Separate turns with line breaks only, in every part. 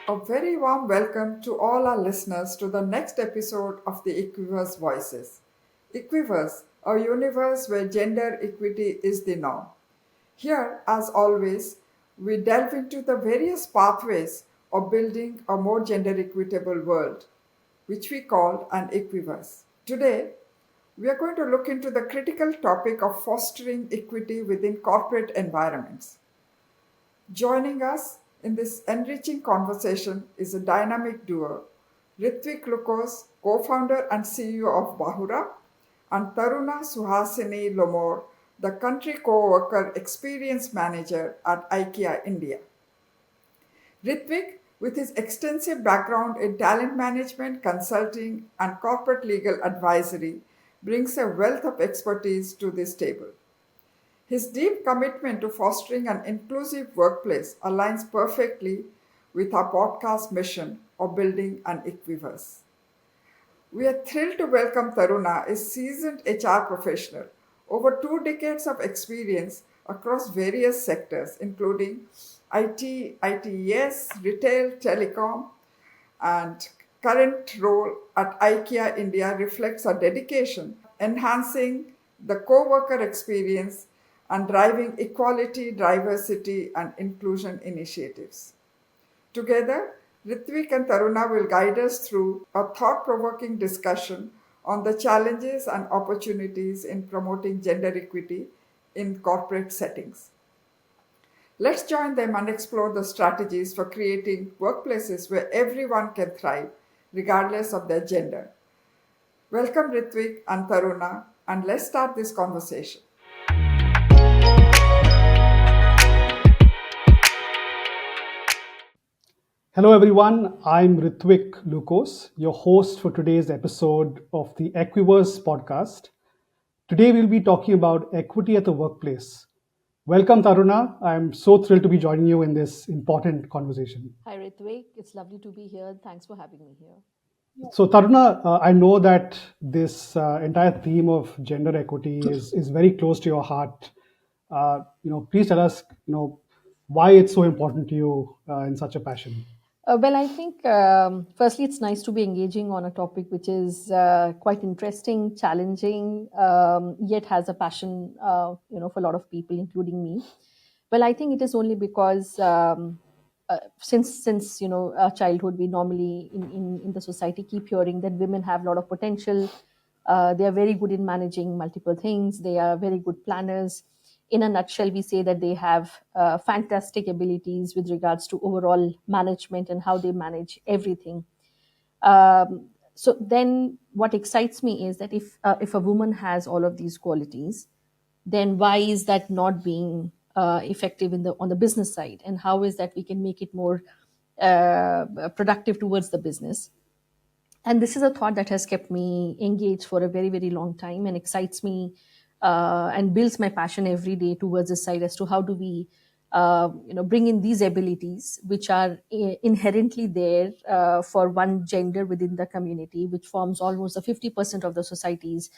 A very warm welcome to all our listeners to the next episode of the Equiverse Voices. Equiverse, a universe where gender equity is the norm. Here, as always, we delve into the various pathways of building a more gender equitable world, which we call an Equiverse. Today, we are going to look into the critical topic of fostering equity within corporate environments. Joining us in this enriching conversation is a dynamic duo, Ritvik Lukos, co-founder and CEO of Bahura, and Taruna Suhasini Lohmror, the Country Coworker Experience Manager at IKEA India. Ritvik, with his extensive background in talent management, consulting, and corporate legal advisory, brings a wealth of expertise to this table. His deep commitment to fostering an inclusive workplace aligns perfectly with our podcast mission of building an Equiverse. We are thrilled to welcome Taruna, a seasoned HR professional, over 2 decades of experience across various sectors, including IT, ITES, retail, telecom, and current role at IKEA India reflects our dedication enhancing the co-worker experience and driving equality, diversity, and inclusion initiatives. Together, Ritvik and Taruna will guide us through a thought provoking discussion on the challenges and opportunities in promoting gender equity in corporate settings. Let's join them and explore the strategies for creating workplaces where everyone can thrive, regardless of their gender. Welcome, Ritvik and Taruna, and let's start this conversation.
Hello, everyone. I'm Ritvik Lukos, your host for today's episode of the Equiverse podcast. Today, we'll be talking about equity at the workplace. Welcome, Taruna. I'm so thrilled to be joining you in this important conversation.
Hi, Ritvik. It's lovely to be here. Thanks for having me here.
So, Taruna, I know that this entire theme of gender equity is very close to your heart. Please tell us, why it's so important to you in such a passion.
I think firstly, it's nice to be engaging on a topic which is quite interesting, challenging, yet has a passion, for a lot of people, including me. Well, I think it is only because since our childhood, we normally in the society keep hearing that women have a lot of potential. They are very good in managing multiple things. They are very good planners. In a nutshell, we say that they have fantastic abilities with regards to overall management and how they manage everything. So then, what excites me is that if a woman has all of these qualities, then why is that not being effective in the on the business side, and how is that we can make it more productive towards the business? And this is a thought that has kept me engaged for a very very long time and excites me and builds my passion every day towards this side as to how do we bring in these abilities which are inherently there for one gender within the community, which forms almost a 50% of the society's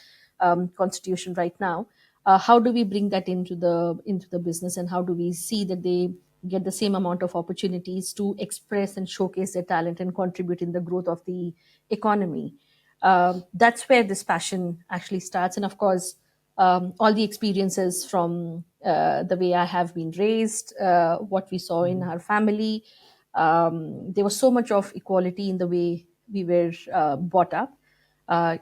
constitution right now. How do we bring that into the business, and how do we see that they get the same amount of opportunities to express and showcase their talent and contribute in the growth of the economy? That's where this passion actually starts. And of course, all the experiences from the way I have been raised, what we saw in our family, there was so much of equality in the way we were brought up.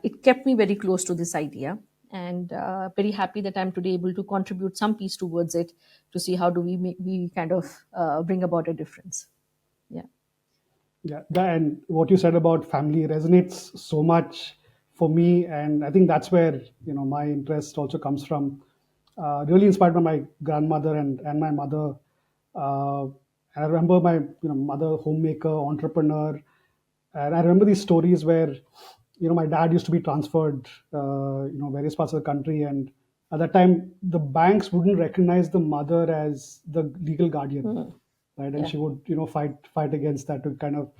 It kept me very close to this idea, and very happy that I'm today able to contribute some piece towards it to see how do we kind of bring about a difference. Yeah.
Yeah, and what you said about family resonates so much for me, and I think that's where my interest also comes from. Really inspired by my grandmother and my mother. Uh, I remember my mother homemaker, entrepreneur, and I remember these stories where my dad used to be transferred various parts of the country, and at that time the banks wouldn't recognize the mother as the legal guardian,
Mhm.
right? And
Yeah.
she would fight against that to kind of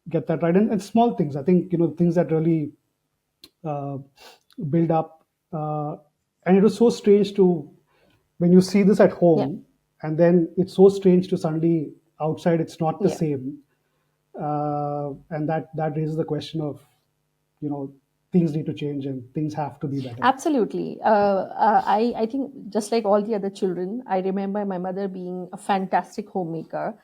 get that right. And small things, I think, things that really uh, build up. And it was so strange to when you see this at
Yeah.
home, and then it's so strange to suddenly outside it's not the
Yeah.
same. and that raises the question of, you know, things need to change and things have to be better.
Absolutely. I think just like all the other children, I remember my mother being a fantastic homemaker.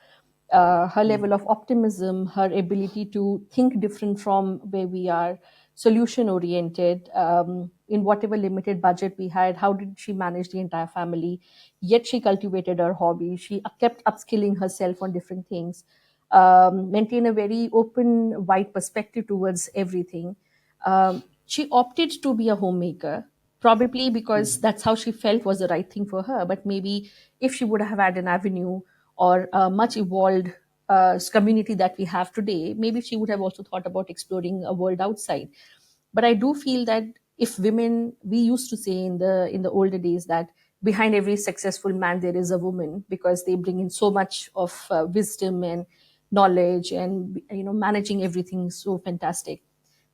Her level of optimism, her ability to think different from where we are, solution oriented, in whatever limited budget we had, how did she manage the entire family? Yet she cultivated her hobby. She kept upskilling herself on different things, maintain a very open, wide perspective towards everything. She opted to be a homemaker, probably because that's how she felt was the right thing for her. But maybe if she would have had an avenue or a much evolved community that we have today, maybe she would have also thought about exploring a world outside. But I do feel that if women, we used to say in the older days that behind every successful man there is a woman, because they bring in so much of wisdom and knowledge and managing everything so fantastic,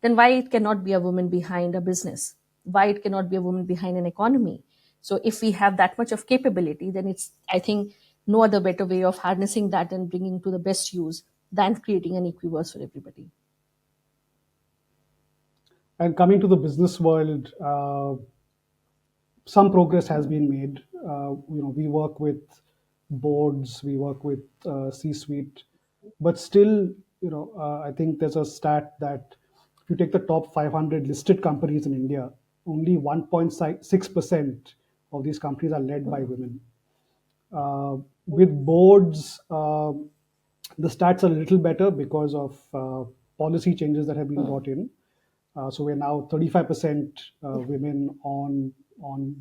then why it cannot be a woman behind a business? Why it cannot be a woman behind an economy? So if we have that much of capability, then it's, I think, no other better way of harnessing that and bringing to the best use than creating an equiverse for everybody.
And coming to the business world, some progress has been made. We work with boards, we work with C-suite, but still, I think there's a stat that if you take the top 500 listed companies in India, only 1.6% of these companies are led by women. With boards, the stats are a little better because of policy changes that have been brought in. So we're now 35% women on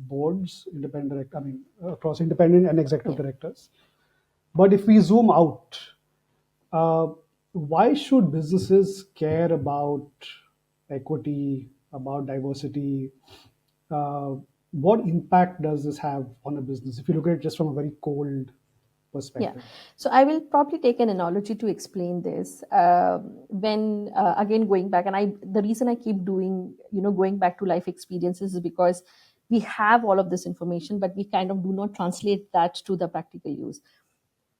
boards, independent direct, I mean, across independent and executive
Yeah.
directors. But if we zoom out, uh, why should businesses care about equity, about diversity? Uh, what impact does this have on a business if you look at it just from a very cold
Yeah.
perspective?
So I will probably take an analogy to explain this. When again going back, and the reason I keep doing, going back to life experiences is because we have all of this information, but we kind of do not translate that to the practical use.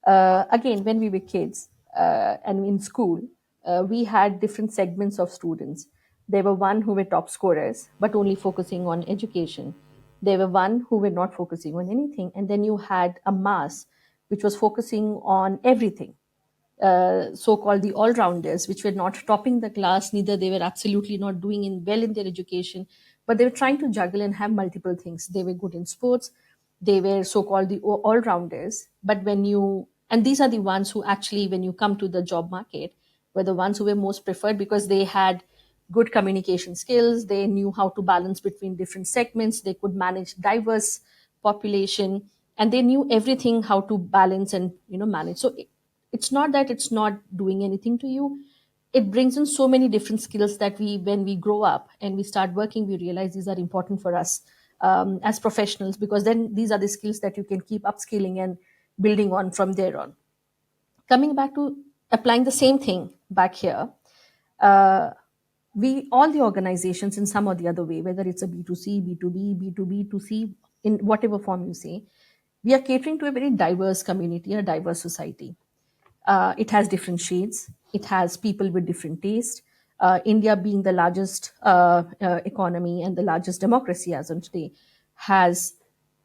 Again, when we were kids and in school, we had different segments of students. There were one who were top scorers, but only focusing on education. There were one who were not focusing on anything. And then you had a mass which was focusing on everything, so-called the all-rounders, which were not topping the class, neither they were absolutely not doing well in their education, but they were trying to juggle and have multiple things. They were good in sports, they were so-called the all-rounders. But and these are the ones who actually, when you come to the job market, were the ones who were most preferred because they had good communication skills, they knew how to balance between different segments, they could manage diverse population, and they knew everything how to balance and manage. So it's not that it's not doing anything to you. It brings in so many different skills that when we grow up and we start working, we realize these are important for us as professionals, because then these are the skills that you can keep upskilling and building on from there on. Coming back to applying the same thing back here, uh, we all the organizations in some or the other way, whether it's a B2C, B2B, B2B2C, in whatever form you say, we are catering to a very diverse community, a diverse society. It has different shades. It has people with different taste. India, being the largest economy and the largest democracy as on today, has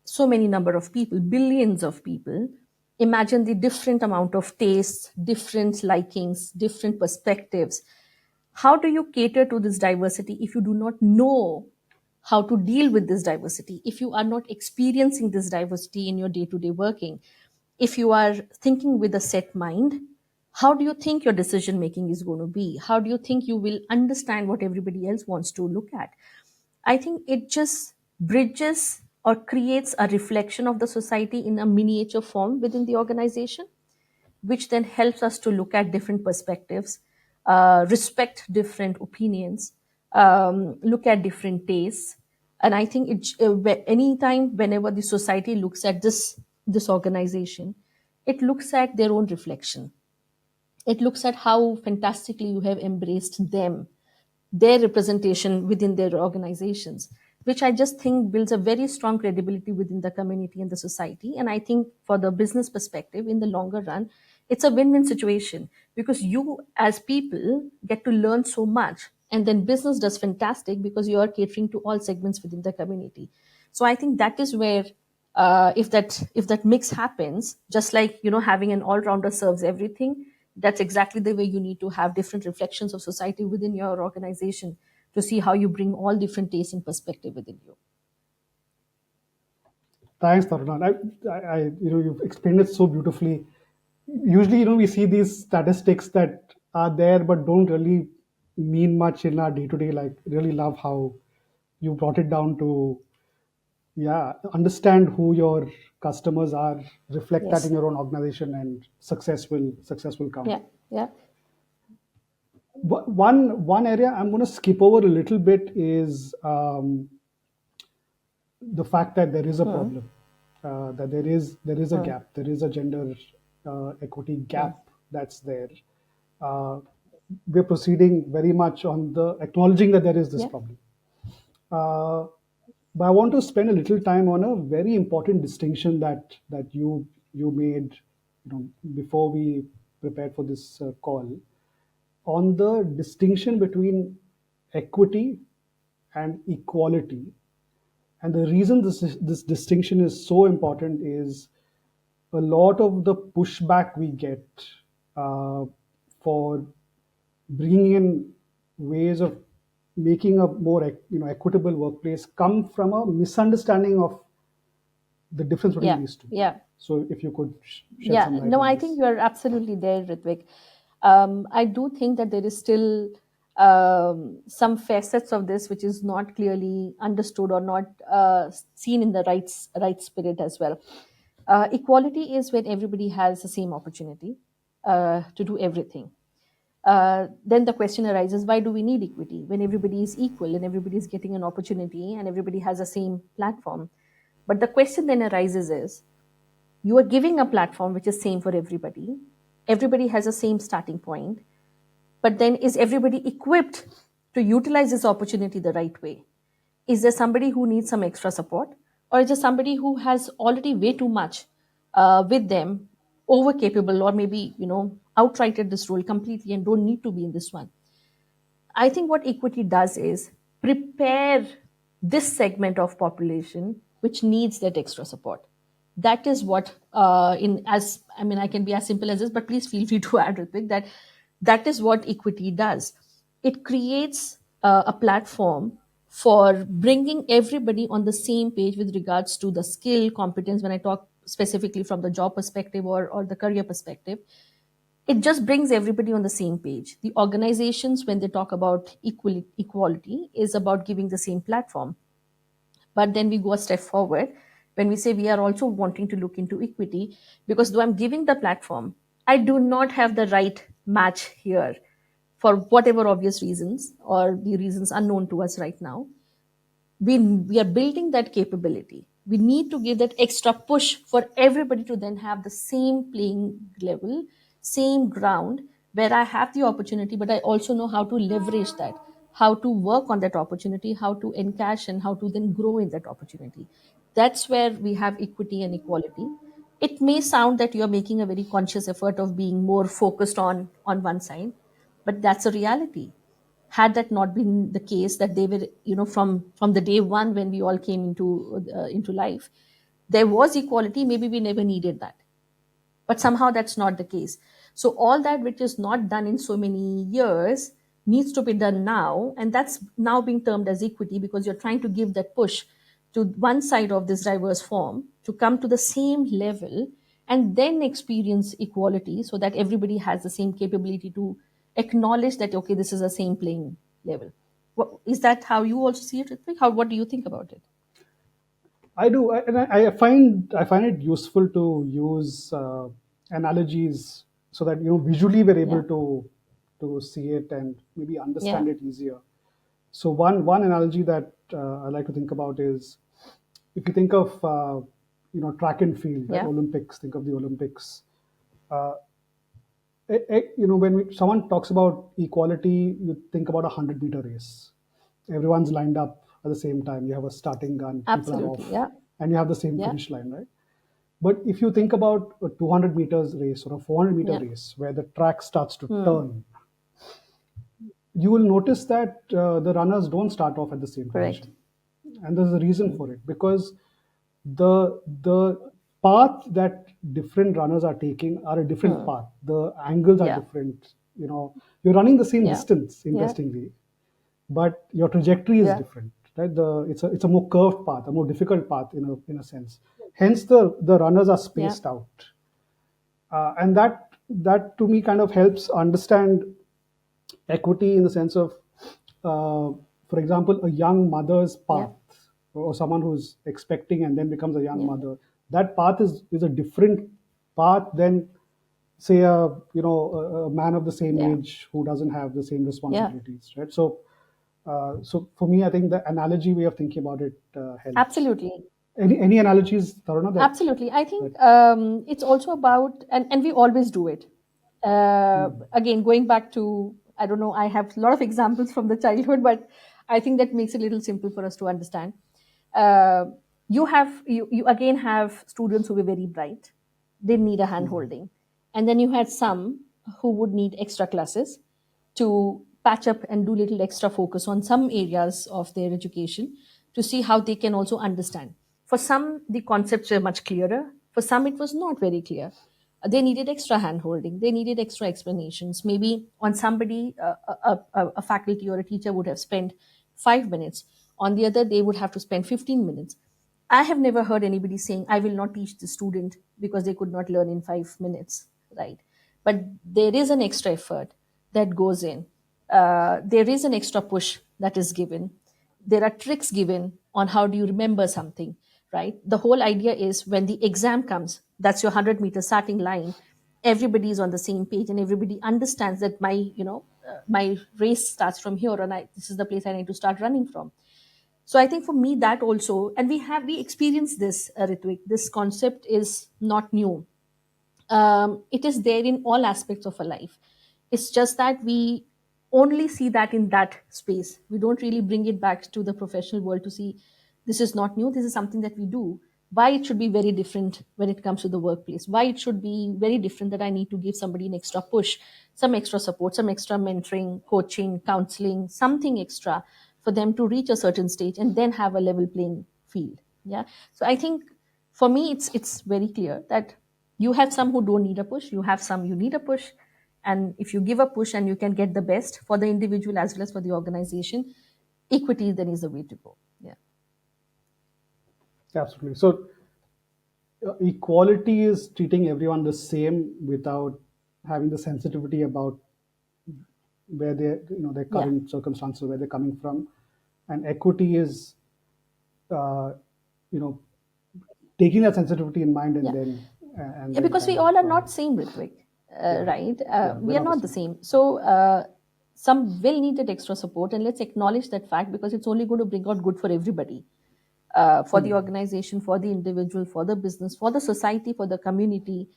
so many number of people, billions of people. Imagine the different amount of tastes, different likings, different perspectives. How do you cater to this diversity if you do not know how to deal with this diversity, if you are not experiencing this diversity in your day-to-day working, if you are thinking with a set mind? How do you think your decision making is going to be? How do you think you will understand what everybody else wants to look at? I think it just bridges or creates a reflection of the society in a miniature form within the organization, which then helps us to look at different perspectives, respect different opinions, look at different tastes. And I think anytime, whenever the society looks at this organization, it looks at their own reflection. It looks at how fantastically you have embraced them, their representation within their organizations, which I just think builds a very strong credibility within the community and the society. And I think for the business perspective, in the longer run, It's a win-win situation because you as people get to learn so much, and then business does fantastic because you are catering to all segments within the community. So I think that is where, if that mix happens, just like having an all-rounder serves everything, that's exactly the way you need to have different reflections of society within your organization to see how you bring all different tastes and perspective within you.
Thanks, Taruna. You've explained it so beautifully. Usually, we see these statistics that are there but don't really mean much in our day to day. Like, really love how you brought it down to, yeah, understand who your customers are, reflect that in
Yes.
your own organization, and success will come.
Yeah. Yeah.
One area I'm going to skip over a little bit is the fact that there is a problem, that there is a gap, there is a gender equity gap that's there. Uh, we're proceeding very much on the acknowledging that there is this
Yeah.
problem. Uh, but I want to spend a little time on a very important distinction that you made, before we prepared for this call, on the distinction between equity and equality. And the reason this distinction is so important is a lot of the pushback we get uh, for bringing in ways of making a more equitable workplace come from a misunderstanding of the difference between
Yeah.
these two.
Yeah.
So if you could shed
Yeah,
some light
no,
on
I think
this.
you're absolutely there, Ritvik. I do think that there is still some facets of this which is not clearly understood or not seen in the right spirit as well. Equality is when everybody has the same opportunity to do everything. Then the question arises, why do we need equity when everybody is equal and everybody is getting an opportunity and everybody has the same platform? But the question then arises is, you are giving a platform which is same for everybody has the same starting point, but then is everybody equipped to utilize this opportunity the right way? Is there somebody who needs some extra support, or is there somebody who has already way too much with them, over capable, or maybe outrighted this role completely and don't need to be in this one? I think what equity does is prepare this segment of population which needs that extra support. That is what, in as I mean, I can be as simple as this, but please feel free to add, Ritvik, that is what equity does. It creates a platform for bringing everybody on the same page with regards to the skill, competence. When I talk specifically from the job perspective or the career perspective, it just brings everybody on the same page. The organizations, when they talk about equality, is about giving the same platform. But then we go a step forward when we say we are also wanting to look into equity, because though I'm giving the platform, I do not have the right match here for whatever obvious reasons or the reasons unknown to us right now. We are building that capability. We need to give that extra push for everybody to then have the same playing level, same ground, where I have the opportunity, but I also know how to leverage that, how to work on that opportunity, how to encash, and how to then grow in that opportunity. That's where we have equity and equality. It may sound that you're making a very conscious effort of being more focused on one side, but that's a reality. Had that not been the case, that they were, from the day one when we all came into life, there was equality, maybe we never needed that. But somehow that's not the case. So all that which is not done in so many years needs to be done now, and that's now being termed as equity, because you're trying to give that push to one side of this diverse form to come to the same level and then experience equality, so that everybody has the same capability to acknowledge that, okay, this is the same playing level. Is that how you also see it, Ritvik? What do you think about it?
I do, and I find it useful to use analogies so that visually we're
Yeah.
able to see it and maybe
Yeah.
understand it easier. So one analogy that I like to think about is, if you think of track and field, right?
Yeah.
Olympics. Think of the Olympics. Uh, when someone talks about equality, you think about a 100-meter race. Everyone's lined up at the same time. You have a starting gun. People are
Absolutely.
off,
Yeah.
and you have the same
Yeah.
finish line, right? But if you think about a 200 meters race or a 400-meter
Yeah.
race where the track starts to turn, you will notice that the runners don't start off at the same
Correct.
position, and there's a reason for it, because the path that different runners are taking are a different path. The angles are
Yeah.
different. You're running the same
Yeah.
distance,
Yeah.
interestingly, but your trajectory is
Yeah.
different, right? It's a more curved path, a more difficult path in a sense. Hence, the runners are
Yeah.
spaced out, and that to me kind of helps understand equity in the sense of, for example, a young mother's
Yeah.
path, or someone who's expecting and then becomes a young
Yeah.
mother. That path is a different path than, say, a man of the same
Yeah.
age who doesn't have the same
Yeah.
responsibilities, right? So for me, I think the analogy way of thinking about it helps.
Absolutely.
Any analogies, Taruna, that
Absolutely. I
that
think it's also about, and we always do it. Again, going back to, I don't know, I have a lot of examples from the childhood, but I think that makes it a little simple for us to understand. Uh, you again have students who were very bright, they need a hand holding, and then you had some who would need extra classes to patch up and do little extra focus on some areas of their education to see how they can also understand. For some, the concepts were much clearer. For some, it was not very clear. They needed extra hand holding. They needed extra explanations. Maybe on somebody, a faculty or a teacher would have spent 5 minutes. On the other, they would have to spend 15 minutes. I have never heard anybody saying, I will not teach the student because they could not learn in 5 minutes, right? But there is an extra effort that goes in. There is an extra push that is given. There are tricks given on how do you remember something, right? The whole idea is when the exam comes, that's your 100-meter starting line, everybody is on the same page and everybody understands that my race starts from here and this is the place I need to start running from. So I think for me that also, and we experienced this, Ritvik, this concept is not new. It is there in all aspects of our life. It's just that we only see that in that space. We don't really bring it back to the professional world to see this is not new, this is something that we do. Why it should be very different when it comes to the workplace? Why it should be very different that I need to give somebody an extra push, some extra support, some extra mentoring, coaching, counseling, something extra for them to reach a certain stage and then have a level playing field. Yeah. So I think for me it's very clear that you have some who don't need a push, you have some you need a push, and if you give a push and you can get the best for the individual as well as for the organization, equity then is the way to go. Yeah.
absolutely. So equality is treating everyone the same without having the sensitivity about where their
Yeah.
current circumstances, where they're coming from, and equity is uh, you know taking that sensitivity in mind, and
Yeah.
then and
Yeah,
then
because
kind
we
of
all are not same, Ritvik,
yeah,
right?
yeah, we're
We are
not the
not the
same.
same. So some will need that extra support, and let's acknowledge that fact because it's only going to bring out good for everybody, for the organization, for the individual, for the business, for the society, for the community.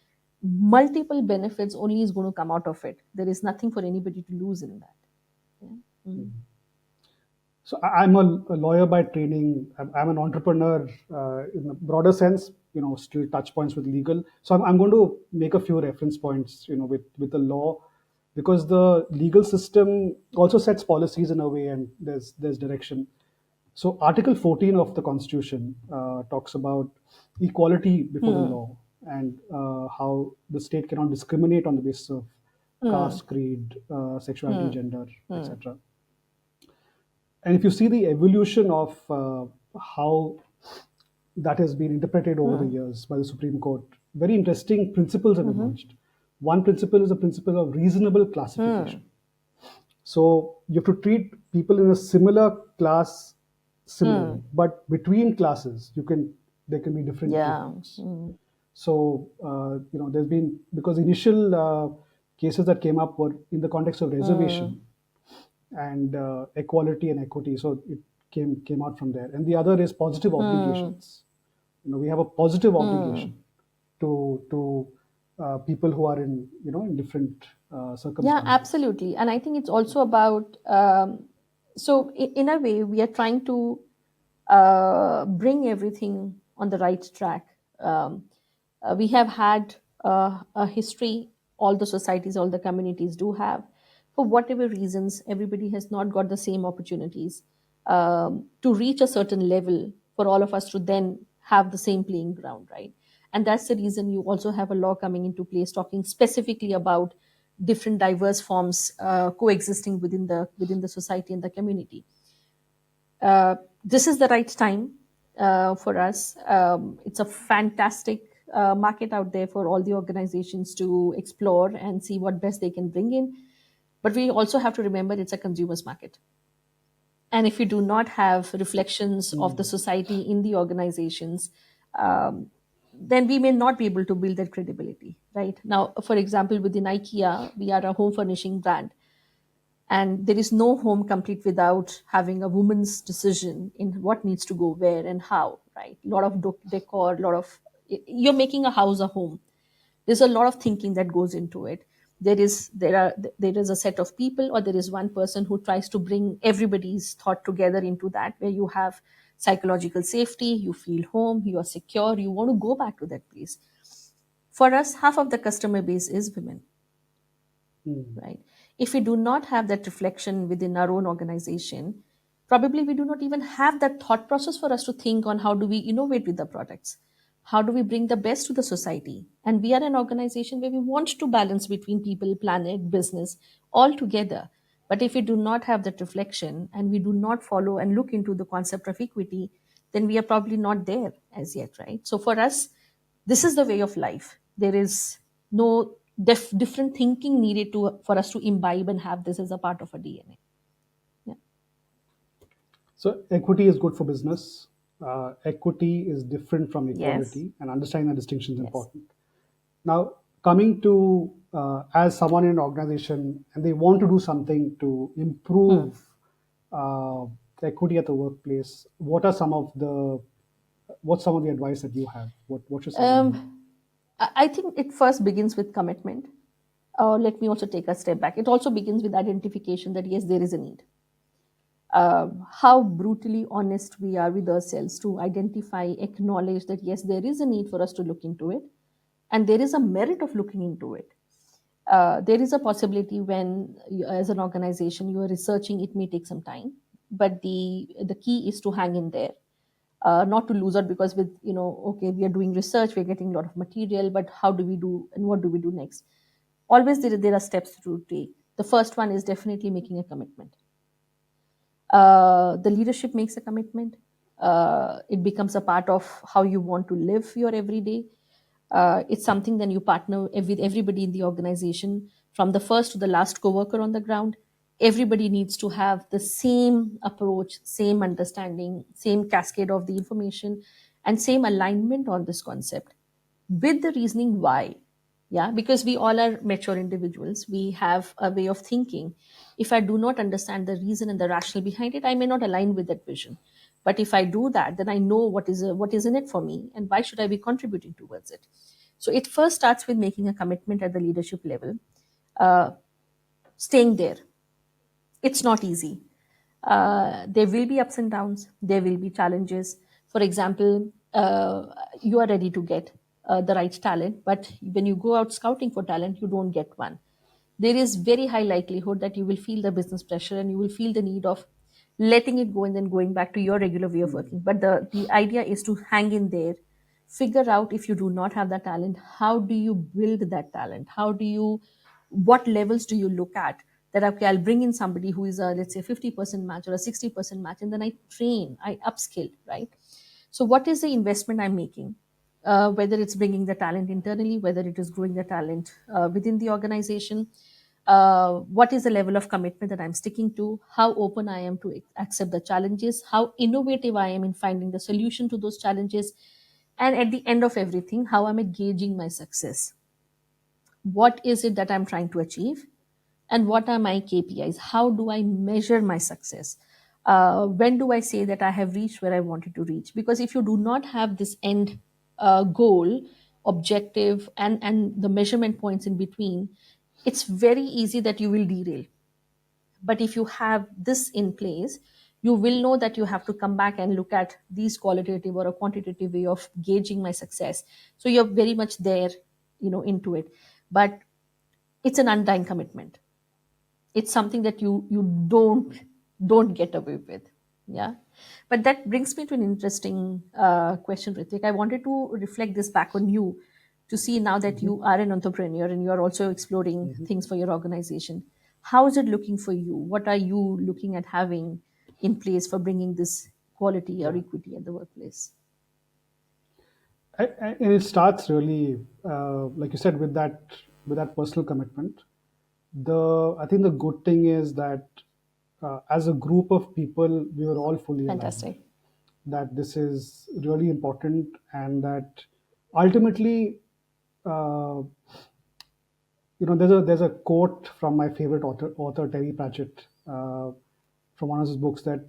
Multiple benefits only is going to come out of it. There is nothing for anybody to lose in that. Yeah. Mm.
So I'm a lawyer by training. I'm an entrepreneur in a broader sense. Still touch points with legal. So I'm going to make a few reference points. With the law, because the legal system also sets policies in a way, and there's direction. So Article 14 of the Constitution talks about equality before the law, and how the state cannot discriminate on the basis of caste, creed, sexuality, gender, etc. And if you see the evolution of how that has been interpreted over the years by the Supreme Court, very interesting principles have emerged. One principle is the principle of reasonable classification. So you have to treat people in a similar class similarly, but between classes, there can be different
Yeah.
treatments. So there's been, because initial cases that came up were in the context of reservation and equality and equity. So it came out from there. And the other is positive obligations. We have a positive obligation to people who are in different
Yeah,
circumstances.
absolutely. And I think it's also about, so in a way, we are trying to bring everything on the right track. Um, We have had a history, all the societies, all the communities do have. For whatever reasons, everybody has not got the same opportunities to reach a certain level for all of us to then have the same playing ground, right? And that's the reason you also have a law coming into place talking specifically about different diverse forms coexisting within the society and the community. This is the right time for us. It's a fantastic market out there for all the organizations to explore and see what best they can bring in. But we also have to remember it's a consumer's market. And if you do not have reflections of the society in the organizations, um, then we may not be able to build that credibility, right? Now, for example, within IKEA, we are a home furnishing brand, and there is no home complete without having a woman's decision in what needs to go where and how, right? A lot of decor, a lot of, you're making a house a home. There's a lot of thinking that goes into it. There is a set of people, or there is one person who tries to bring everybody's thought together into that, where you have psychological safety, you feel home, you are secure, you want to go back to that place. For us, half of the customer base is women,
Mm.
right? If we do not have that reflection within our own organization, probably we do not even have that thought process for us to think on how do we innovate with the products, how do we bring the best to the society. And we are an organization where we want to balance between people, planet, business, all together. But if we do not have that reflection and we do not follow and look into the concept of equity, then we are probably not there as yet, right? So for us, this is the way of life. There is no different thinking needed to for us to imbibe and have this as a part of our DNA. Yeah.
So equity is good for business. Equity is different from
Yes.
equality, and understanding the distinction is
Yes.
important. Now, coming to as someone in an organization and they want to do something to
Hmm.
improve uh, equity at the workplace, what's some of the advice that you have? What should someone do?
I think it first begins with commitment. Let me also take a step back. It also begins with identification that yes, there is a need. How brutally honest we are with ourselves to identify, acknowledge that yes, there is a need for us to look into it, and there is a merit of looking into it. There is a possibility when, as an organization, you are researching, it may take some time, but the key is to hang in there, not to lose out because with okay, we are doing research, we are getting a lot of material, but how do we do and what do we do next? Always there are steps to take. The first one is definitely making a commitment. The leadership makes a commitment. It becomes a part of how you want to live your everyday. It's something that you partner with everybody in the organization, from the first to the last coworker on the ground. Everybody needs to have the same approach, same understanding, same cascade of the information, and same alignment on this concept with the reasoning why. Yeah, because we all are mature individuals, we have a way of thinking. If I do not understand the reason and the rationale behind it, I may not align with that vision. But if I do that, then I know what is in it for me and why should I be contributing towards it. So it first starts with making a commitment at the leadership level, uh, staying there. It's not easy. There will be ups and downs, there will be challenges. For example, you are ready to get the right talent, but when you go out scouting for talent, you don't get one. There is very high likelihood that you will feel the business pressure and you will feel the need of letting it go and then going back to your regular way of working. But the idea is to hang in there, figure out if you do not have that talent, how do you build that talent? How do you, what levels do you look at? That okay, I'll bring in somebody who is a, let's say, 50% match or a 60% match, and then I train, I upskill, right? So what is the investment I'm making? Whether it's bringing the talent internally, whether it is growing the talent within the organization, what is the level of commitment that I'm sticking to, how open I am to accept the challenges, how innovative I am in finding the solution to those challenges, and at the end of everything, how am I gauging my success? What is it that I'm trying to achieve? And what are my KPIs? How do I measure my success? When do I say that I have reached where I wanted to reach? Because if you do not have this end goal, objective, and the measurement points in between, it's very easy that you will derail. But if you have this in place, you will know that you have to come back and look at these qualitative or a quantitative way of gauging my success. So you're very much there, into it. But it's an undying commitment. It's something that you don't get away with. Yeah. But that brings me to an interesting question, Ritik. I wanted to reflect this back on you, to see now that
Mhm.
you are an entrepreneur and you are also exploring
Mhm.
things for your organization. How is it looking for you? What are you looking at having in place for bringing this quality or
Yeah.
equity at the workplace?
And it starts really, like you said, with that personal commitment. I think the good thing is that as a group of people, we were all fully aligned
Fantastic.
that this is really important, and that ultimately, uh, there's a quote from my favorite author Terry Pratchett, from one of his books, that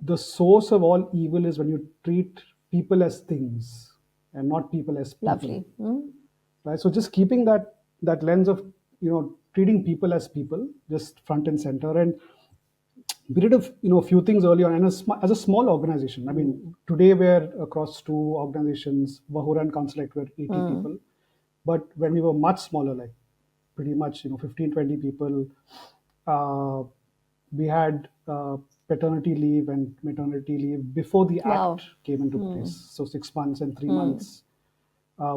the source of all evil is when you treat people as things and not people as people,
Lovely. Mm.
right? So just keeping that lens of treating people as people just front and center. And we did a few things early on, and as a small organization, I mean, today we're across two organizations, Wahura and Council, we're 80
Mm.
people. But when we were much smaller, like pretty much 15, 20 people, uh, we had paternity leave and maternity leave before the act
Wow.
came into place.
Mm.
So 6 months and three
Mm.
months.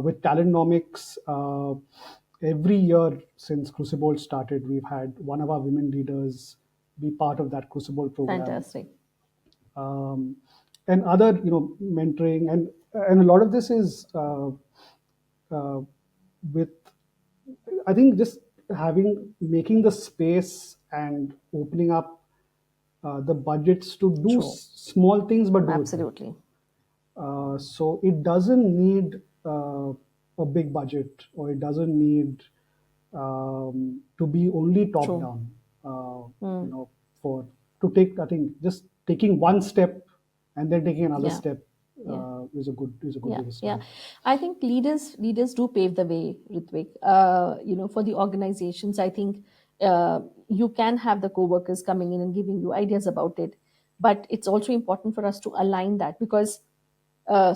With Talentnomics, every year since Crucible started, we've had one of our women leaders be part of that Crucible program,
Fantastic.
um, and other mentoring, and a lot of this is uh, with, I think, just making the space and opening up the budgets to do
True.
small things, but do it well.
Absolutely.
So it doesn't need a big budget, or it doesn't need to be only top
True.
down.
Mm.
For to take, I think, just taking one step and then taking another
Yeah.
step
Yeah.
is a good
Yeah,
way to
yeah.
start.
I think leaders do pave the way, Ritvik. For the organizations, I think you can have the co-workers coming in and giving you ideas about it, but it's also important for us to align that, because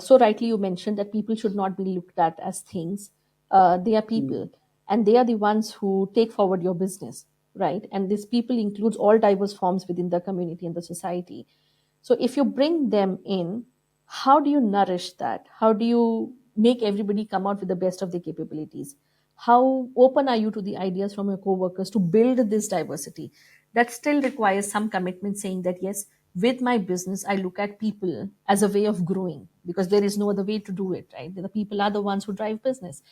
so rightly you mentioned that people should not be looked at as things. They are
Mm,
people, and they are the ones who take forward your business, right? And these people includes all diverse forms within the community and the society. So if you bring them in, how do you nourish that? How do you make everybody come out with the best of their capabilities? How open are you to the ideas from your co-workers to build this diversity? That still requires some commitment, saying that yes, with my business, I look at people as a way of growing, because there is no other way to do it, right? The people are the ones who drive business.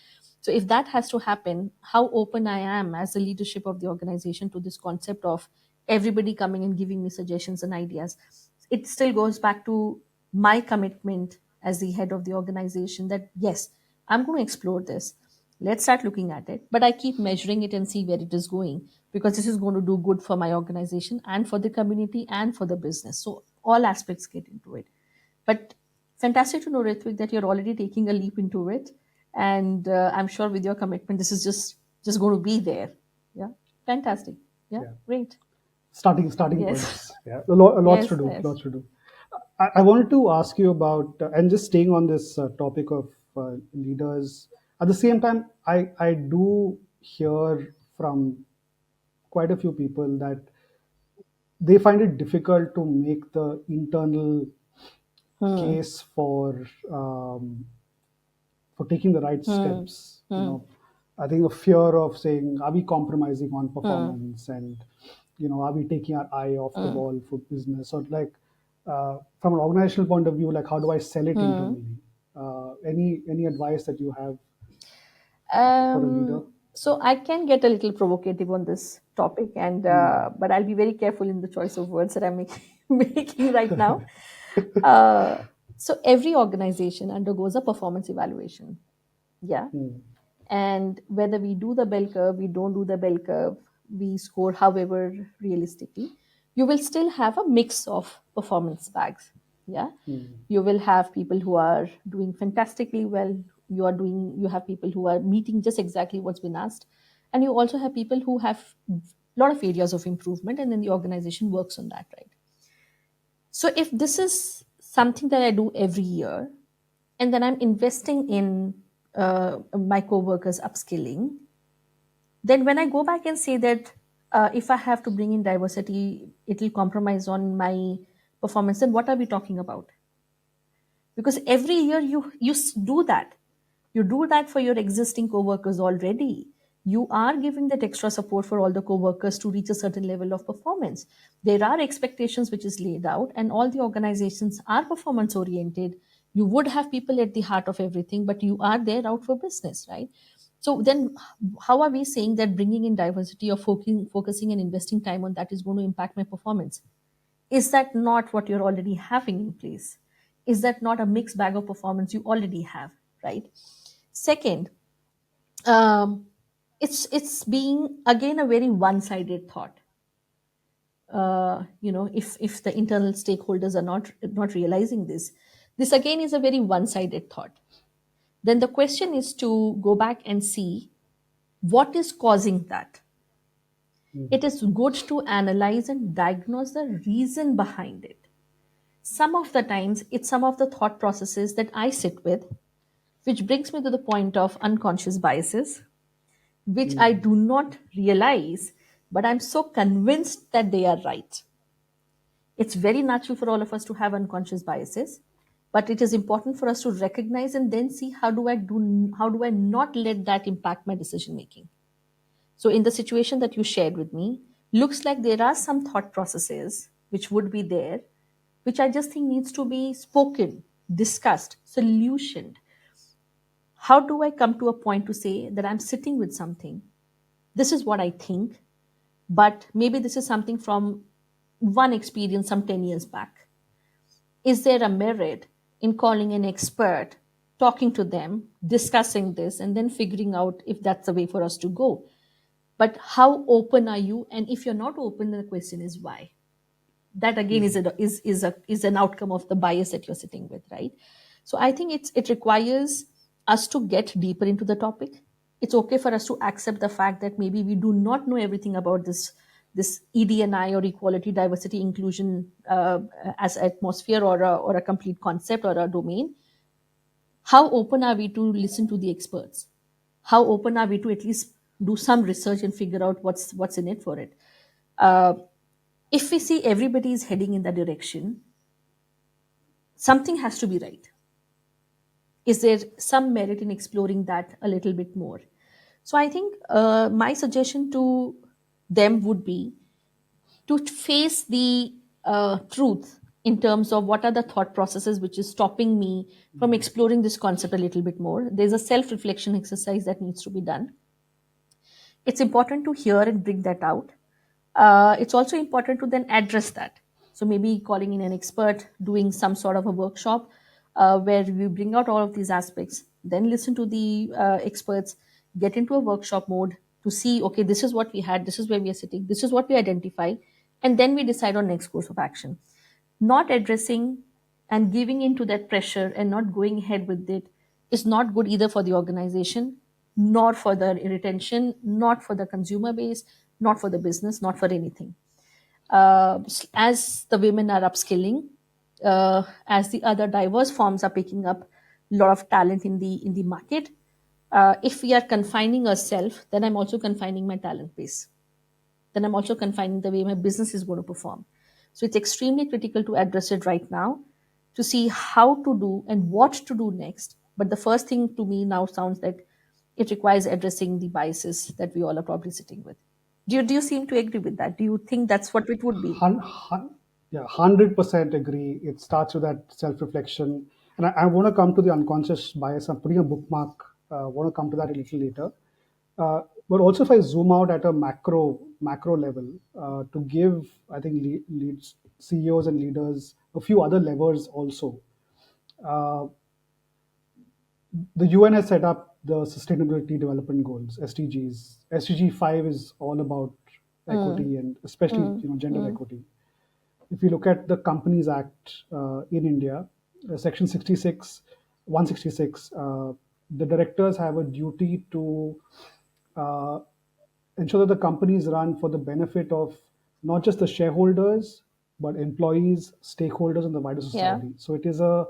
So if that has to happen, how open I am as the leadership of the organization to this concept of everybody coming and giving me suggestions and ideas. It still goes back to my commitment as the head of the organization, that yes, I'm going to explore this. Let's start looking at it, but I keep measuring it and see where it is going, because this is going to do good for my organization and for the community and for the business. So all aspects get into it. But fantastic to know, Ritvik, that you're already taking a leap into it, and I'm sure with your commitment, this is just going to be there. Yeah, fantastic. Yeah,
yeah.
great.
Starting
Yes,
points. Yeah, lots to
yes,
do.
yes.
Lots to do. I wanted to ask you about, and just staying on this topic of leaders. At the same time, I do hear from quite a few people that they find it difficult to make the internal
Hmm.
case for taking the right
Hmm.
steps.
Hmm.
I think the fear of saying, are we compromising on
Hmm.
performance, and are we taking our eye off the
Hmm.
ball for business, or like, from an organizational point of view, like, how do I sell it
Hmm.
internally? Any advice that you have for a leader?
So I can get a little provocative on this topic, and
Mm.
but I'll be very careful in the choice of words that I'm making right now. Uh, so every organization undergoes a performance evaluation. Yeah.
Mm.
And whether we do the bell curve, we don't do the bell curve, we score however realistically, you will still have a mix of performance bags. Yeah.
Mm.
You will have people who are doing fantastically well. You have people who are meeting just exactly what's been asked. And you also have people who have a lot of areas of improvement, and then the organization works on that, right? So if this is something that I do every year, and then I'm investing in my co-workers upskilling, then when I go back and say that if I have to bring in diversity, it will compromise on my performance, then what are we talking about? Because every year do that. You do that for your existing co-workers already. You are giving that extra support for all the co-workers to reach a certain level of performance. There are expectations which is laid out, and all the organizations are performance oriented. You would have people at the heart of everything, but you are there out for business, right? So then how are we saying that bringing in diversity or focusing and investing time on that is going to impact my performance? Is that not what you're already having in place? Is that not a mixed bag of performance you already have, right? Second, um, it's being again a very one-sided thought. If the internal stakeholders are not realizing this, this again is a very one-sided thought. Then the question is to go back and see what is causing that. It is good to analyze and diagnose the reason behind it. Some of the times it's some of the thought processes that I sit with, which brings me to the point of unconscious biases, which I do not realize, but I'm so convinced that they are right. It's very natural for all of us to have unconscious biases, but it is important for us to recognize and then see how do I not let that impact my decision making. So in the situation that you shared with me, looks like there are some thought processes which would be there, which I just think needs to be spoken, discussed, solutioned. How do I come to a point to say that I'm sitting with something? This is what I think, but maybe this is something from one experience some 10 years back. Is there a merit in calling an expert, talking to them, discussing this, and then figuring out if that's the way for us to go? But how open are you? And if you're not open, then the question is why? That again is an outcome of the bias that you're sitting with, right? So I think it requires us to get deeper into the topic. It's okay for us to accept the fact that maybe we do not know everything about this ED&I or equality, diversity, inclusion as atmosphere or a complete concept or a domain. How open are we to listen to the experts? How open are we to at least do some research and figure out what's in it for it? Uh, if we see everybody is heading in that direction, something has to be right. Is there some merit in exploring that a little bit more? So I think my suggestion to them would be to face the truth in terms of what are the thought processes which is stopping me from exploring this concept a little bit more. There's a self reflection exercise that needs to be done. It's important to hear and bring that out. It's also important to then address that. So maybe calling in an expert, doing some sort of a workshop where we bring out all of these aspects, then listen to the experts, get into a workshop mode to see, okay, this is what we had, this is where we are sitting, this is what we identify, and then we decide on next course of action. Not addressing and giving into that pressure and not going ahead with it is not good either for the organization, nor for the retention, not for the consumer base, not for the business, not for anything. As the women are upskilling, as the other diverse forms are picking up a lot of talent in the market, if we are confining ourselves, then I'm also confining my talent base. Then I'm also confining the way my business is going to perform. So it's extremely critical to address it right now to see how to do and what to do next. But the first thing to me now sounds like it requires addressing the biases that we all are probably sitting with. Do you seem to agree with that? Do you think that's what it would be?
Yeah, 100% agree. It starts with that self-reflection. And I want to come to the unconscious bias. I'm putting a bookmark. I want to come to that a little later. But also, if I zoom out at a macro level, to give, I think, leads, CEOs and leaders a few other levers also. Uh, the UN has set up the Sustainability Development Goals (SDGs). SDG 5 is all about equity and especially gender equity. If you look at the Companies Act in India, Section 66, 166, the directors have a duty to uh, ensure that the companies run for the benefit of not just the shareholders, but employees, stakeholders, and the wider
Yeah.
society. So it is a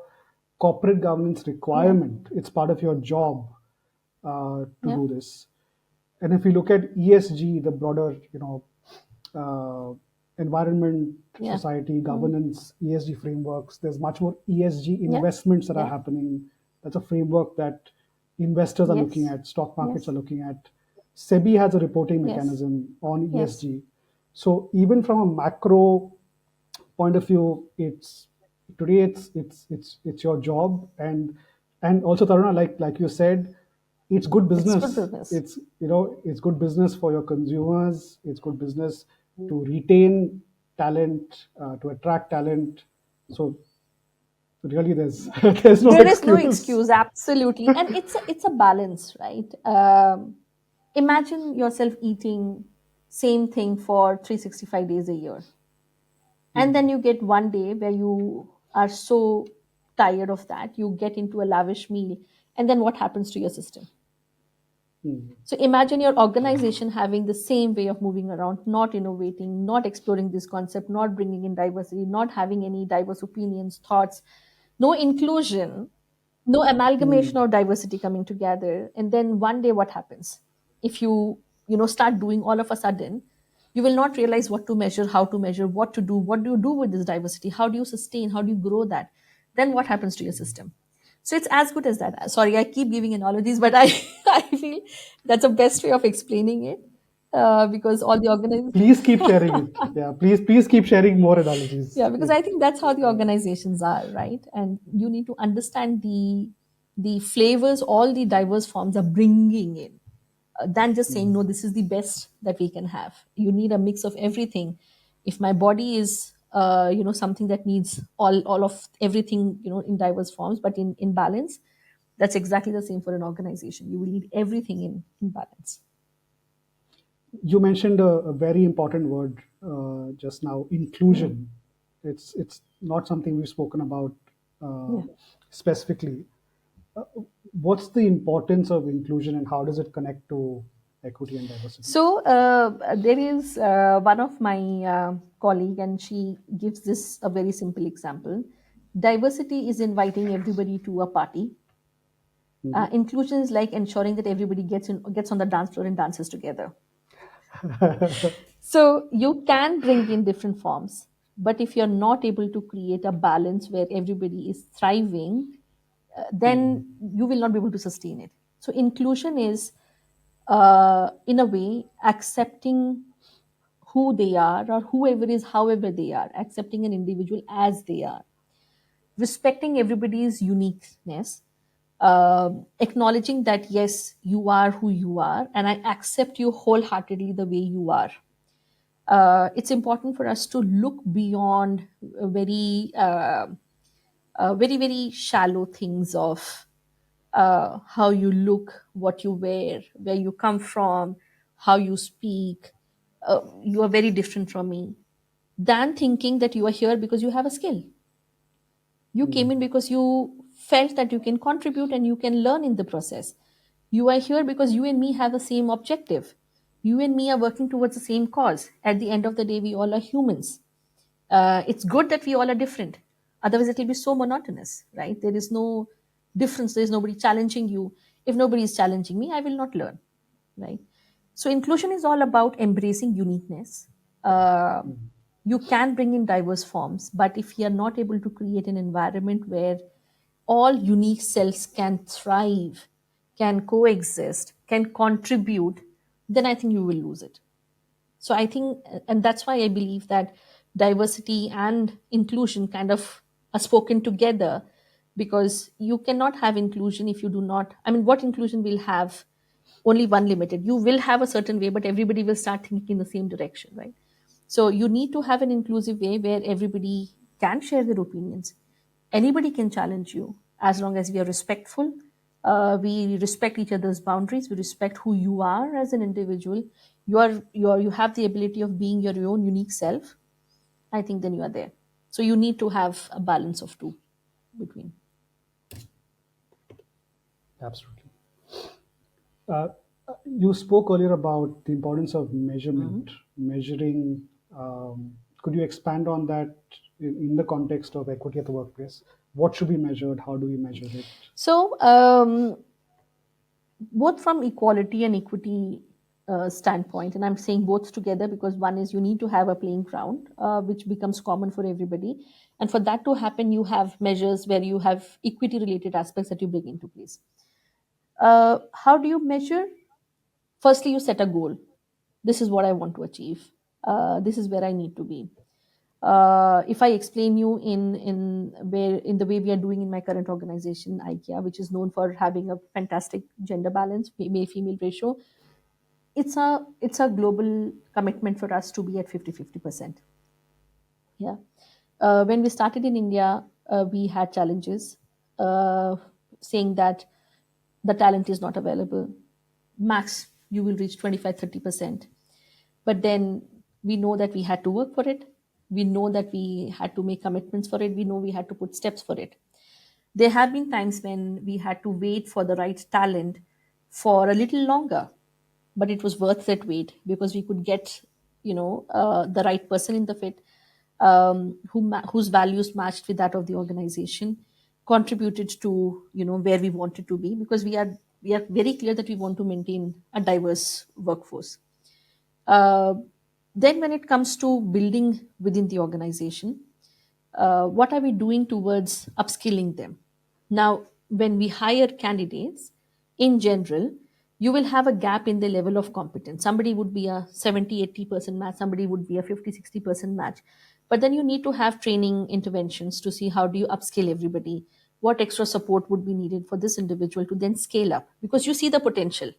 corporate governance
Yeah.
requirement. It's part of your job to
Yeah.
do this. And if you look at ESG, the broader, uh, environment,
Yeah.
society,
Mm.
governance, ESG frameworks, there's much more ESG
Yeah.
investments that are
Yeah.
happening. That's a framework that investors are looking
Yes.
at, stock markets are
Yes.
looking at. SEBI has a reporting
Yes.
mechanism on
Yes.
ESG. So even from a macro point of view, it's today it's your job, and also, Taruna, like you said, it's good
It's good
business.
business.
It's good business for your consumers. It's good business to retain talent, to attract talent. So really, there's there's no
There is no
excuse.
excuse, absolutely, and it's a balance, right? Imagine yourself eating same thing for 365 days a year, and then
Hmm.
you get one day where you are so tired of that, you get into a lavish meal, and then what happens to your system?
Hmm.
So imagine your organization having the same way of moving around, not innovating, not exploring this concept, not bringing in diversity, not having any diverse opinions, thoughts, no inclusion, no amalgamation
Hmm.
or diversity coming together. And then one day what happens? If you start doing all of a sudden, you will not realize what to measure, how to measure, what to do, what do you do with this diversity, how do you sustain, how do you grow that? Then what happens to your system? So it's as good as that. Sorry, I keep giving analogies, but I I feel that's the best way of explaining it, because all the organizations.
Please keep sharing it. Yeah, please keep sharing more analogies.
Yeah, because I think that's how the organizations are, right? And you need to understand the flavors all the diverse forms are bringing in, than just saying no, this is the best that we can have. You need a mix of everything. If my body is something that needs all of everything, in diverse forms but in balance, that's exactly the same for an organization. You will need everything in balance.
You mentioned a very important word just now,
Mm.
inclusion. It's not something we've spoken about uh,
Yeah.
specifically. What's the importance of inclusion, and how does it connect to equity and diversity?
So there is one of my colleague, and she gives this a very simple example. Diversity is inviting everybody to a party.
Mhm.
Inclusion is like ensuring that everybody gets on the dance floor and dances together. So you can bring in different forms, but if you're not able to create a balance where everybody is thriving, then you will not be able to sustain it. So inclusion is, in a way, accepting who they are, or whoever is however they are, accepting an individual as they are, respecting everybody's uniqueness, acknowledging that yes, you are who you are, and I accept you wholeheartedly the way you are. It's important for us to look beyond very very shallow things of how you look, what you wear, where you come from, how you speak. You are very different from me, than thinking that you are here because you have a skill. You came in because you felt that you can contribute and you can learn in the process. You are here because you and me have the same objective. You and me are working towards the same cause. At the end of the day, we all are humans. It's good that we all are different. Otherwise, it will be so monotonous, right? There is no difference. There is nobody challenging you. If nobody is challenging me, I will not learn, right? So inclusion is all about embracing uniqueness. Uh, you can bring in diverse forms, but if you are not able to create an environment where all unique selves can thrive, can coexist, can contribute, then I think you will lose it. So I think, and that's why I believe that diversity and inclusion kind of are spoken together, because you cannot have inclusion if you do not. I mean, what inclusion will have? Only one limited. You will have a certain way, but everybody will start thinking in the same direction, right? So you need to have an inclusive way where everybody can share their opinions. Anybody can challenge you as long as we are respectful. We respect each other's boundaries. We respect who you are as an individual. You have the ability of being your own unique self. I think then you are there. So you need to have a balance of two between.
Absolutely. Uh, you spoke earlier about the importance of
Mhm.
measurement, measuring, um, Could you expand on that in the context of equity at the workplace? What should be measured? How do we measure it?
So, both from equality and equity standpoint, and I'm saying both together because one is you need to have a playing ground which becomes common for everybody, and for that to happen you have measures where you have equity related aspects that you bring into place. How do you measure? Firstly, you set a goal. This is what I want to achieve. This is where I need to be. If I explain you in the way we are doing in my current organization, IKEA, which is known for having a fantastic gender balance, male female ratio, it's a global commitment for us to be at 50-50%. Yeah. When we started in India, we had challenges uh, saying that the talent is not available. Max, you will reach 25-30%. But then we know that we had to work for it. We know that we had to make commitments for it. We know we had to put steps for it. There have been times when we had to wait for the right talent for a little longer, but it was worth that wait because we could get, the right person in the fit, whose values matched with that of the organization, contributed to where we wanted to be, because we are very clear that we want to maintain a diverse workforce. Uh, then, when it comes to building within the organization, what are we doing towards upskilling them? Now, when we hire candidates, in general, you will have a gap in the level of competence. Somebody would be a 70-80% match, somebody would be a 50-60% match. But then you need to have training interventions to see how do you upskill everybody, what extra support would be needed for this individual to then scale up, because you see the potential,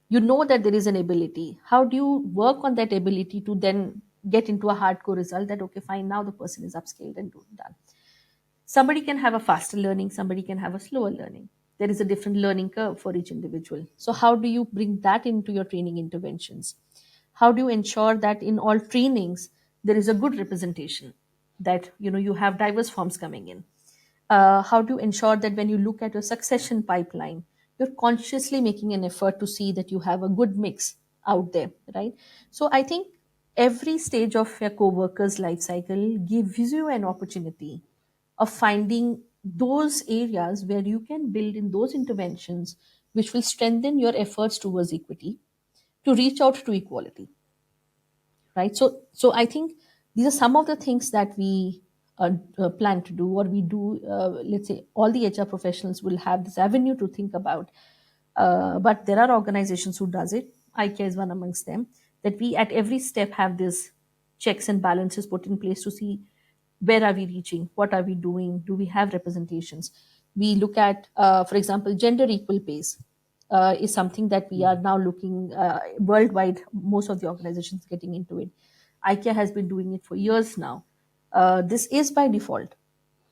you know that there is an ability. How do you work on that ability to then get into a hardcore result that okay fine, now the person is upskilled and done. Somebody can have a faster learning, somebody can have a slower learning. There is a different learning curve for each individual. So how do you bring that into your training interventions? How do you ensure that in all trainings there is a good representation, that you have diverse forms coming in? How do you ensure that when you look at your succession pipeline, you're consciously making an effort to see that you have a good mix out there, right? So I think every stage of your co-worker's life cycle gives you an opportunity of finding those areas where you can build in those interventions which will strengthen your efforts towards equity, to reach out to equality, right? So I think these are some of the things that we plan to do, or we do. Let's say all the HR professionals will have this avenue to think about, but there are organizations who does it. IKEA is one amongst them. That we at every step have this checks and balances put in place to see where are we reaching, what are we doing, do we have representations. We look at, for example, gender equal pays is something that we are now looking worldwide. Most of the organizations getting into it. IKEA has been doing it for years now. This is by default.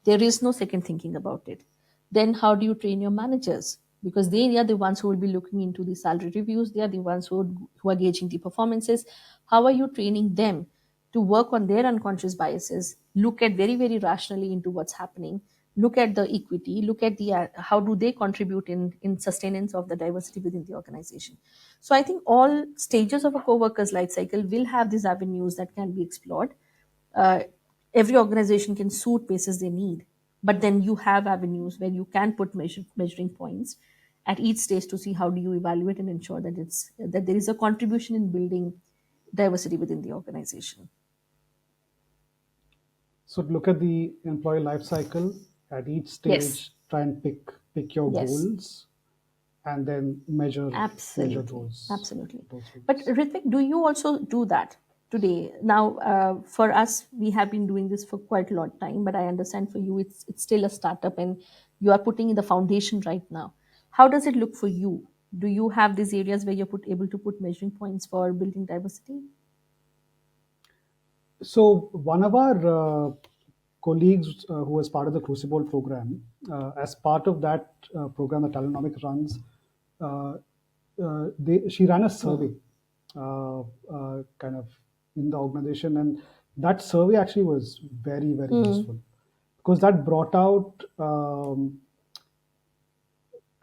There is no second thinking about it. Then how do you train your managers? Because they are the ones who will be looking into the salary reviews. They are the ones who are gauging the performances. How are you training them to work on their unconscious biases, look at very, very rationally into what's happening, look at the equity, look at the how do they contribute in sustenance of the diversity within the organization. So I think all stages of a co-worker's life cycle will have these avenues that can be explored. uh, every organization can suit basis they need, but then you have avenues where you can put measuring points at each stage to see how do you evaluate and ensure that there is a contribution in building diversity within the organization.
So look at the employee life cycle at each
Yes.
stage. Try and pick your
Yes.
goals, and then measure
Absolutely,
those
absolutely. But
goals.
Ritvik, do you also do that today? Now, for us, we have been doing this for quite a lot of time, but I understand for you, it's still a startup, and you are putting in the foundation right now. How does it look for you? Do you have these areas where you're able to put measuring points for building diversity?
So one of our colleagues who was part of the Crucible program, as part of that program that Talenomic runs, uh, she ran a survey kind of in the organization, and that survey actually was very, very useful because that brought out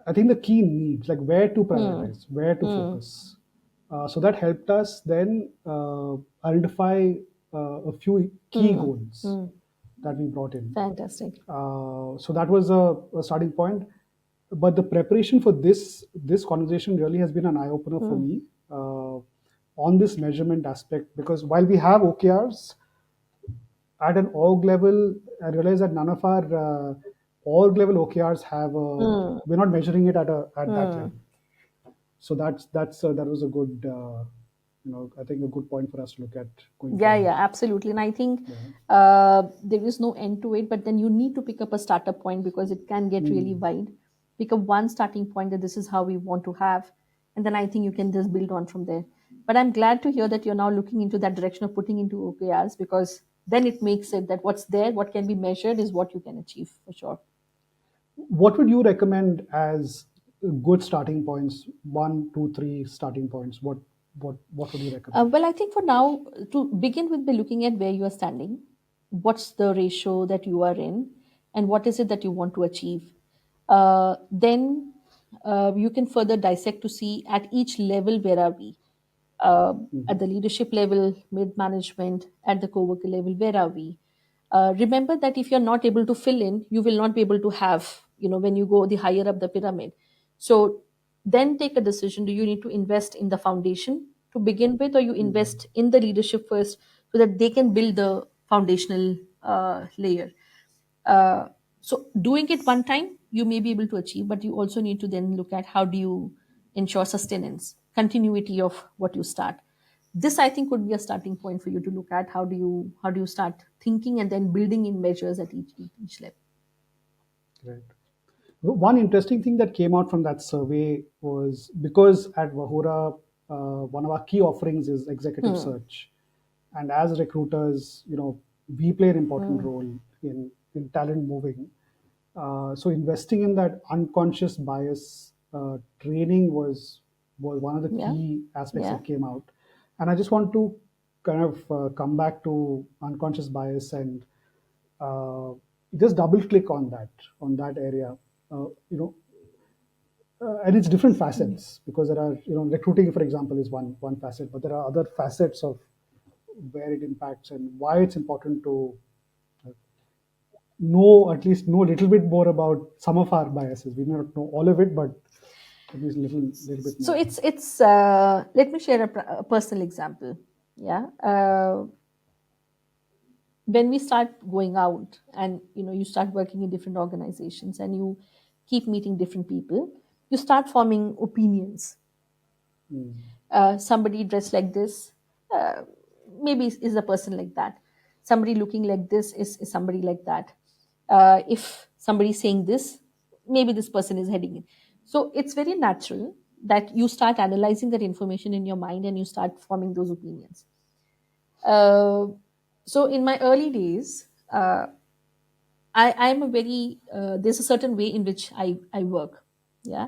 I think the key needs, like where to prioritize, where to focus. So that helped us then identify a few key goals
Hmm.
that we brought in.
Fantastic.
So that was a starting point. But the preparation for this conversation really has been an eye opener for me uh, on this measurement aspect, because while we have OKRs at an org level, I realize that none of our org level OKRs have a,
Hmm.
we're not measuring it at that
Hmm.
level. So that was a good I think a good point for us to look at going
Yeah,
forward.
yeah, absolutely. And I think
Yeah.
there is no end to it, but then you need to pick up a startup point because it can get really
Mm.
wide. Pick up one starting point that this is how we want to have, and then I think you can just build on from there. But I'm glad to hear that you're now looking into that direction of putting into OKRs, because then it makes it that what's there, what can be measured, is what you can achieve for sure.
What would you recommend as good starting points? One, two, three starting points. What would you recommend?
Well, I think for now, to begin with, by looking at where you are standing, what's the ratio that you are in, and what is it that you want to achieve. Then you can further dissect to see at each level where are we. At the leadership level, mid management, at the co-worker level, where are we? Remember that if you're not able to fill in, you will not be able to have, when you go the higher up the pyramid. So then take a decision. Do you need to invest in the foundation to begin with, or you invest in the leadership first so that they can build the foundational layer? uh, so doing it one time you may be able to achieve, but you also need to then look at how do you ensure sustenance, continuity of what you start. This I think could be a starting point for you to look at how do you start thinking and then building in measures at each level.
Right. One interesting thing that came out from that survey was, because at Vahura, one of our key offerings is executive search, and as recruiters, we play an important role in talent moving. So investing in that unconscious bias training was one of the
Yeah,
key aspects
yeah.
that came out. And I just want to kind of come back to unconscious bias and uh, just double click on that area. Uh, you know, and it's different facets, because there are, recruiting, for example, is one facet, but there are other facets of where it impacts and why it's important to at least know a little bit more about some of our biases. We may not know all of it, but at least little bit
So
more.
it's let me share a personal example. Yeah. When we start going out and you start working in different organizations and you keep meeting different people, you start forming opinions. Somebody dressed like this, uh, maybe is a person like that. Somebody looking like this is somebody like that. If somebody saying this, maybe this person is heading in. So it's very natural that you start analyzing that information in your mind and you start forming those opinions. uh, so in my early days, I'm a very there's a certain way in which I work. Yeah.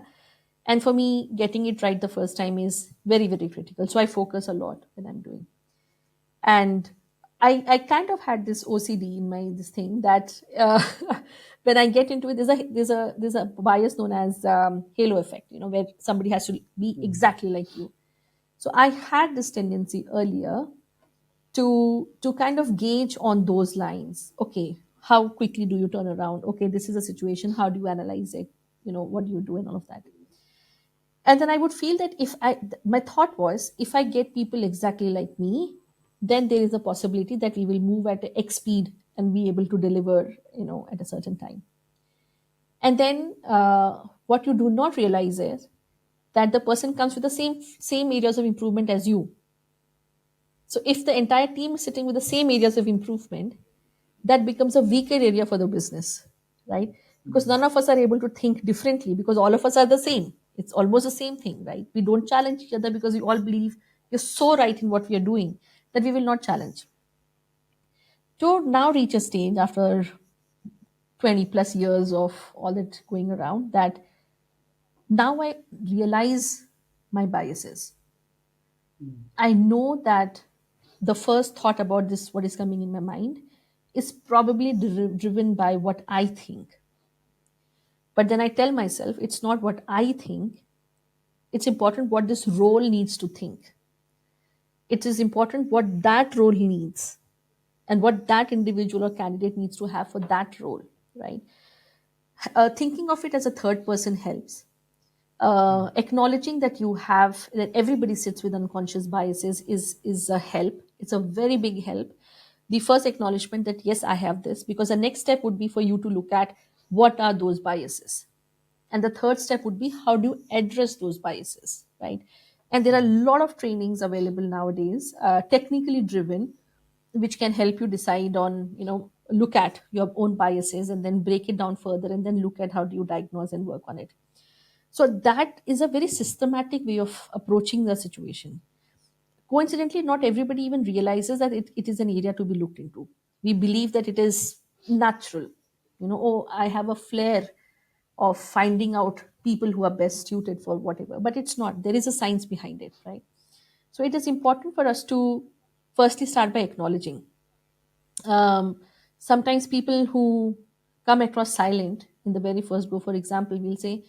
And for me, getting it right the first time is very, very critical. So I focus a lot when I'm doing. And I kind of had this OCD in my this thing that when I get into it, there's a bias known as halo effect, where somebody has to be exactly like you. So I had this tendency earlier to kind of gauge on those lines. Okay, how quickly do you turn around? Okay, this is a situation, how do you analyze it? What do you do and all of that? And then I would feel that if I my thought was, if I get people exactly like me, then there is a possibility that we will move at X speed and be able to deliver at a certain time. And then what you do not realize is that the person comes with the same areas of improvement as you. So if the entire team is sitting with the same areas of improvement, that becomes a weaker area for the business, right? Because none of us are able to think differently because all of us are the same. It's almost the same thing, right? We don't challenge each other because we all believe we're so right in what we are doing that we will not challenge. To now reach a stage after 20 plus years of all that going around, that now I realize my biases. I know that the first thought about this, what is coming in my mind, is probably driven by what I think. But then I tell myself it's not what I think, it's important what this role needs to think. It is important what that role needs. and what that individual or candidate needs to have for that role, right? Thinking of it as a third person helps. Acknowledging that you have that everybody sits with unconscious biases is a help. It's a very big help. The first acknowledgement that yes, I have this, because the next step would be for you to look at what are those biases, and the third step would be how do you address those biases, right? And there are a lot of trainings available nowadays, technically driven, which can help you decide on, look at your own biases and then break it down further and then look at how do you diagnose and work on it. So that is a very systematic way of approaching the situation. Coincidentally, not everybody even realizes that it is an area to be looked into. We believe that it is natural. Oh, I have a flair of finding out people who are best suited for whatever. But it's not. There is a science behind it, right? So it is important for us to firstly start by acknowledging. Um, Sometimes people who come across silent in the very first go, for example, will say,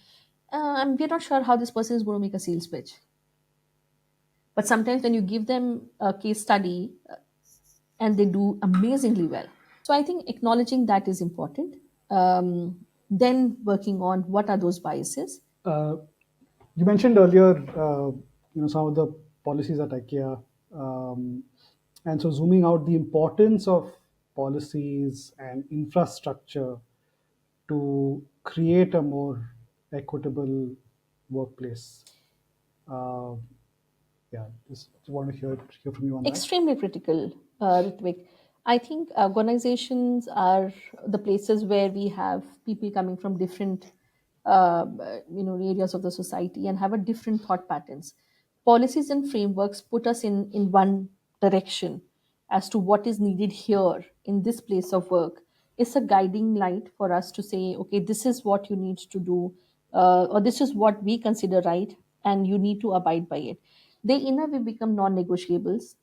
we're not sure how this person is going to make a sales pitch. But sometimes when you give them a case study, and they do amazingly well. So I think acknowledging that is important. Then working on what are those biases.
Uh, you mentioned earlier, some of the policies at IKEA, and so zooming out, the importance of policies and infrastructure to create a more equitable workplace. Uh, yeah, just want to hear from you on that.
Extremely critical, Ritvik. I think organizations are the places where we have people coming from different, areas of the society and have a different thought patterns. Policies and frameworks put us in one direction as to what is needed here in this place of work. It's a guiding light for us to say, okay, this is what you need to do, or this is what we consider right, and you need to abide by it. They in a way become non-negotiables,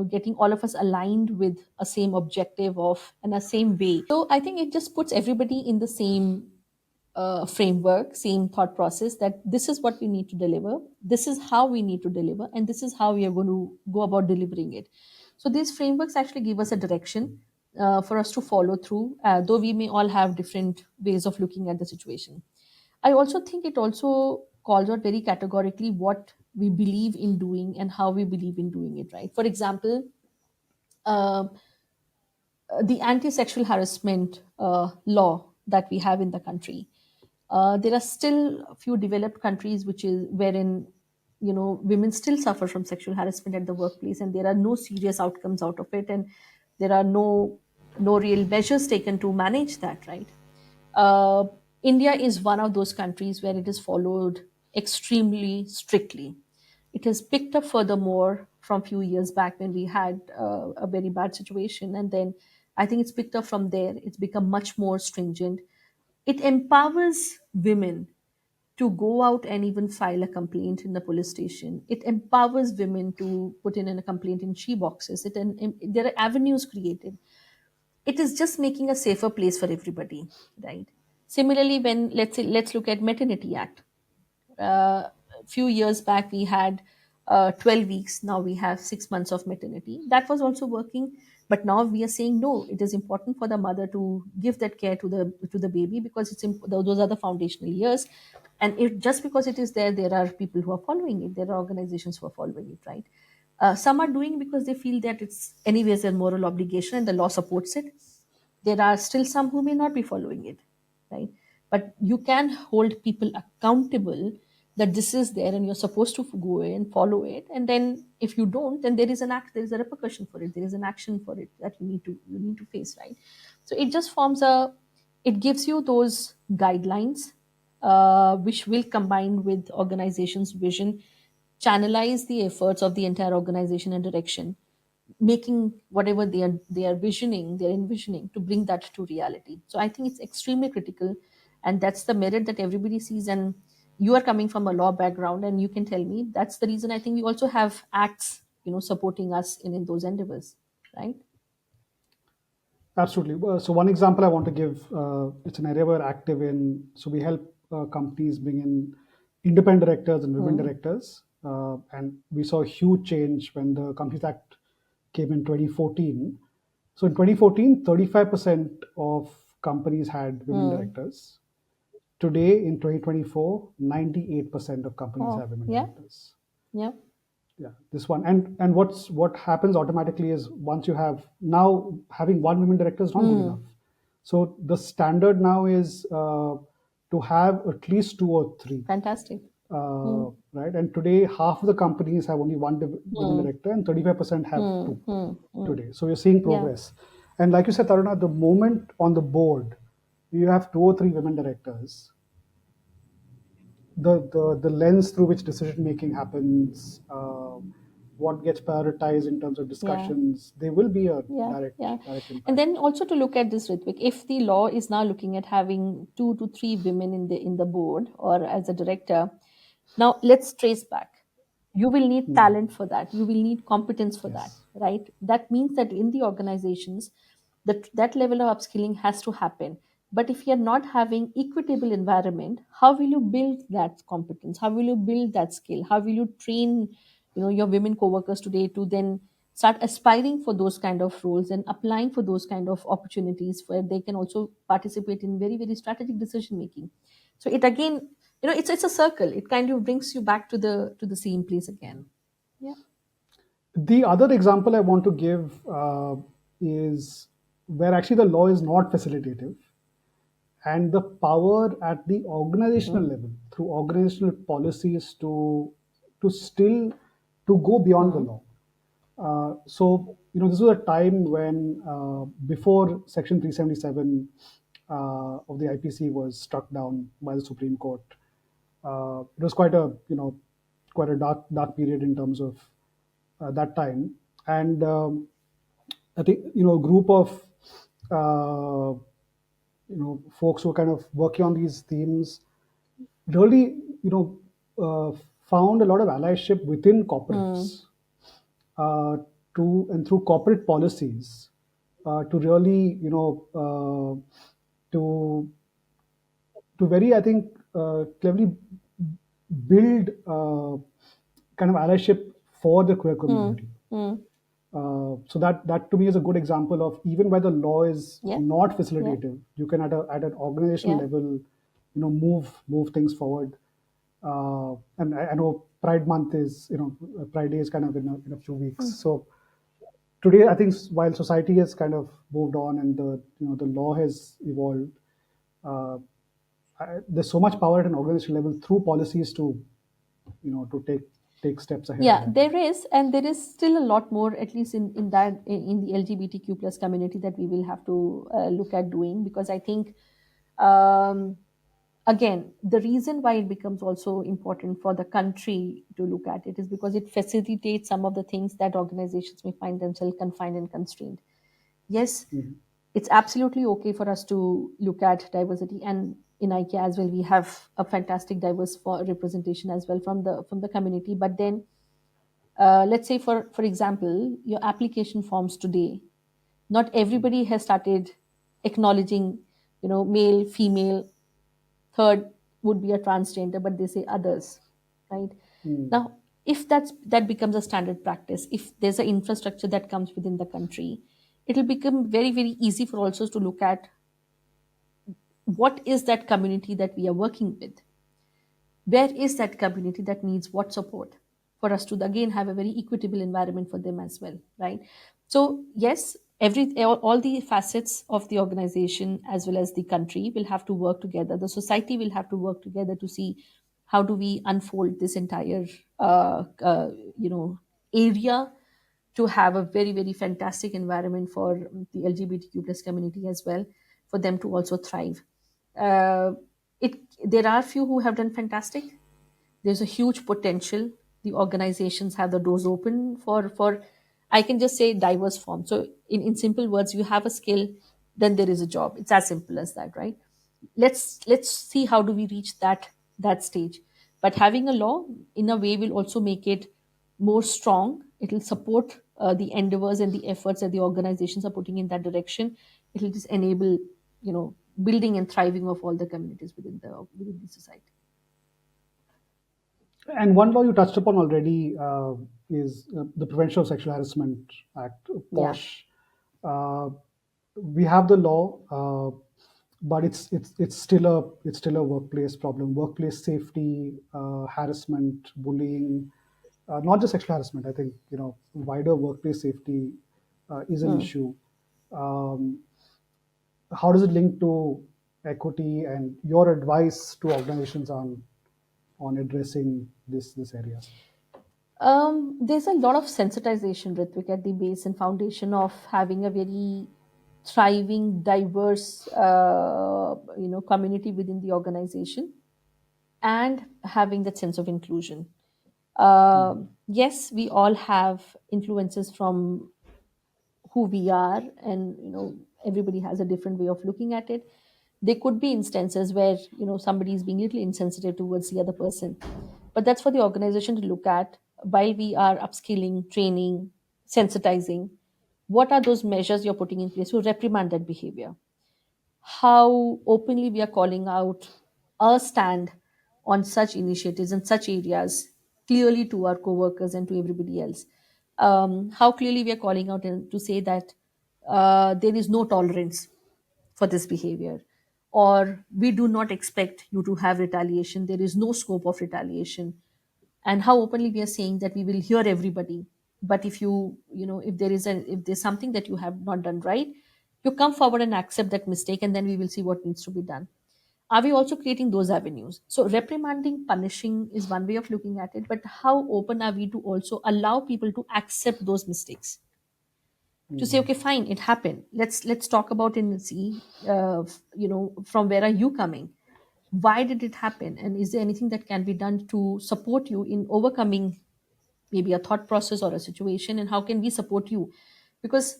getting all of us aligned with a same objective of and a same way. So I think it just puts everybody in the same framework, same thought process, that this is what we need to deliver, this is how we need to deliver, and this is how we are going to go about delivering it. So these frameworks actually give us a direction for us to follow through, though we may all have different ways of looking at the situation. I also think it also calls out very categorically what we believe in doing and how we believe in doing it, right? For example, uh, the anti-sexual harassment law that we have in the country. There are still a few developed countries which is wherein women still suffer from sexual harassment at the workplace, and there are no serious outcomes out of it, and there are no real measures taken to manage that, right? uh, India is one of those countries where it is followed extremely strictly. It has picked up furthermore from few years back when we had a very bad situation, and then I think it's picked up from there. It's become much more stringent. It empowers women to go out and even file a complaint in the police station. It empowers women to put in a complaint in she boxes. There are avenues created. It is just making a safer place for everybody, right? Similarly, when let's look at maternity act. A few years back we had 12 weeks, now we have 6 months of maternity. That was also working, but now we are saying no, it is important for the mother to give that care to the baby, because those are the foundational years. And if just because it is there, there are people who are following it, there are organizations who are following it, right? Some are doing because they feel that it's anyways their moral obligation and the law supports it. There are still some who may not be following it, right? But you can hold people accountable that this is there and you're supposed to go and follow it. And then if you don't, then there is a repercussion for it, there is an action for it that you need to face, right? So it gives you those guidelines, which will combine with organization's vision, channelize the efforts of the entire organization and direction, making whatever they are visioning, they're envisioning, to bring that to reality. So I think it's extremely critical, and that's the merit that everybody sees. And you are coming from a law background, and you can tell me that's the reason I think we also have acts, supporting us in those endeavors, right?
Absolutely. So one example I want to give, it's an area we're active in. So we help companies bring in independent directors and women directors. And we saw a huge change when the Companies Act came in 2014. So in 2014, 35% of companies had women
Hmm.
directors. Today in 2024, 98% of companies
Oh,
have women
yeah,
directors.
yeah.
Yeah, this one. And what happens automatically is once you have now having one women director is not good
Hmm.
enough. So the standard now is to have at least two or three,
Fantastic. Hmm.
right? And today, half of the companies have only one women
Hmm.
director, and 35% have
Hmm.
two
Hmm. Hmm.
today. So you're seeing
Yeah.
progress. And like you said, Taruna, the moment on the board you have two or three women directors, the lens through which decision making happens, what gets prioritized in terms of
Yeah.
discussions, there will be a
Yeah, yeah.
direct
And
impact.
then also to look at this, Ritvik, if the law is now looking at having 2 to 3 women in the board or as a director, now let's trace back. You will need talent for that. You will need competence for that,
Yes.
right? That means that in the organizations, that level of upskilling has to happen. But if you're not having equitable environment, how will you build that competence? How will you build that skill? How will you train, your women co-workers today to then start aspiring for those kind of roles and applying for those kind of opportunities where they can also participate in very, very strategic decision making. So it again, it's a circle. It kind of brings you back to the same place again. Yeah.
The other example I want to give is where actually the law is not facilitative, and the power at the organizational
Mm,
level through organizational policies to still to go beyond the
mm,
law. So this was a time when before Section 377 of the IPC was struck down by the Supreme Court. It was quite a dark period in terms of that time, and I think a group of uh, folks who are kind of working on these themes really found a lot of allyship within
mm,
corporates uh, and through corporate policies to really to very, I think, cleverly build kind of allyship for the queer
mm,
community.
mm.
So that to me is a good example of even where the law is
Yeah,
not
yeah,
facilitative, you can at an organizational
yeah.
level, move things forward. And I know Pride Month is Pride Day is kind of in a few weeks.
Mm.
So today, I think while society has kind of moved on and the law has evolved, uh, there's so much power at an organizational level through policies to take steps ahead of
Yeah,
that.
there is, and there is still a lot more, at least in the LGBTQ plus community, that we will have to look at doing, because I think, um, again, the reason why it becomes also important for the country to look at it is because it facilitates some of the things that organizations may find themselves confined and constrained. Yes,
Mhm.
it's absolutely okay for us to look at diversity, and in IKEA as well we have a fantastic diverse representation as well from the community. But then, let's say for example, your application forms today, not everybody has started acknowledging, male, female, third would be a transgender, but they say others, right?
Mm.
Now, if that becomes a standard practice, if there's an infrastructure that comes within the country, it'll become very, very easy for also to look at what is that community that we are working with, where is that community that needs what support, for us to again have a very equitable environment for them as well, right? So yes, all the facets of the organization as well as the country will have to work together, the society will have to work together to see how do we unfold this entire you know area to have a very, very fantastic environment for the LGBTQ plus community as well, for them to also thrive. uh, it There are few who have done fantastic. There's a huge potential. The organizations have the doors open for I can just say diverse form. So in simple words, you have a skill, then there is a job. It's as simple as that, right? Let's see how do we reach that stage. But having a law in a way will also make it more strong. It will support the endeavors and the efforts that the organizations are putting in that direction. It will just enable, building and thriving of all the communities within the society.
And one law you touched upon already is the Prevention of Sexual Harassment Act,
Yeah.
POSH. Uh, we have the law, but it's still a workplace problem. Workplace safety, harassment, bullying, not just sexual harassment. I think wider workplace safety is an
Hmm.
issue. Um, how does it link to equity and your advice to organizations on addressing this areas?
There's a lot of sensitization, Ritvik, at the base and foundation of having a very thriving, diverse, community within the organization, and having that sense of inclusion. Yes, we all have influences from who we are, and everybody has a different way of looking at it. There could be instances where somebody is being a little insensitive towards the other person, but that's for the organization to look at while we are upskilling, training, sensitizing. What are those measures you're putting in place to reprimand that behavior? How openly we are calling out a stand on such initiatives in such areas clearly to our co-workers and to everybody else. How clearly we are calling out and to say that there is no tolerance for this behavior, or we do not expect you to have retaliation, there is no scope of retaliation. And how openly we are saying that we will hear everybody, but if if there's something that you have not done right, you come forward and accept that mistake, and then we will see what needs to be done. Are we also creating those avenues? So reprimanding, punishing is one way of looking at it, but how open are we to also allow people to accept those mistakes, to say,
Mm.
okay, fine, it happened, let's talk about it and see, from where are you coming, why did it happen, and is there anything that can be done to support you in overcoming maybe a thought process or a situation, and how can we support you? Because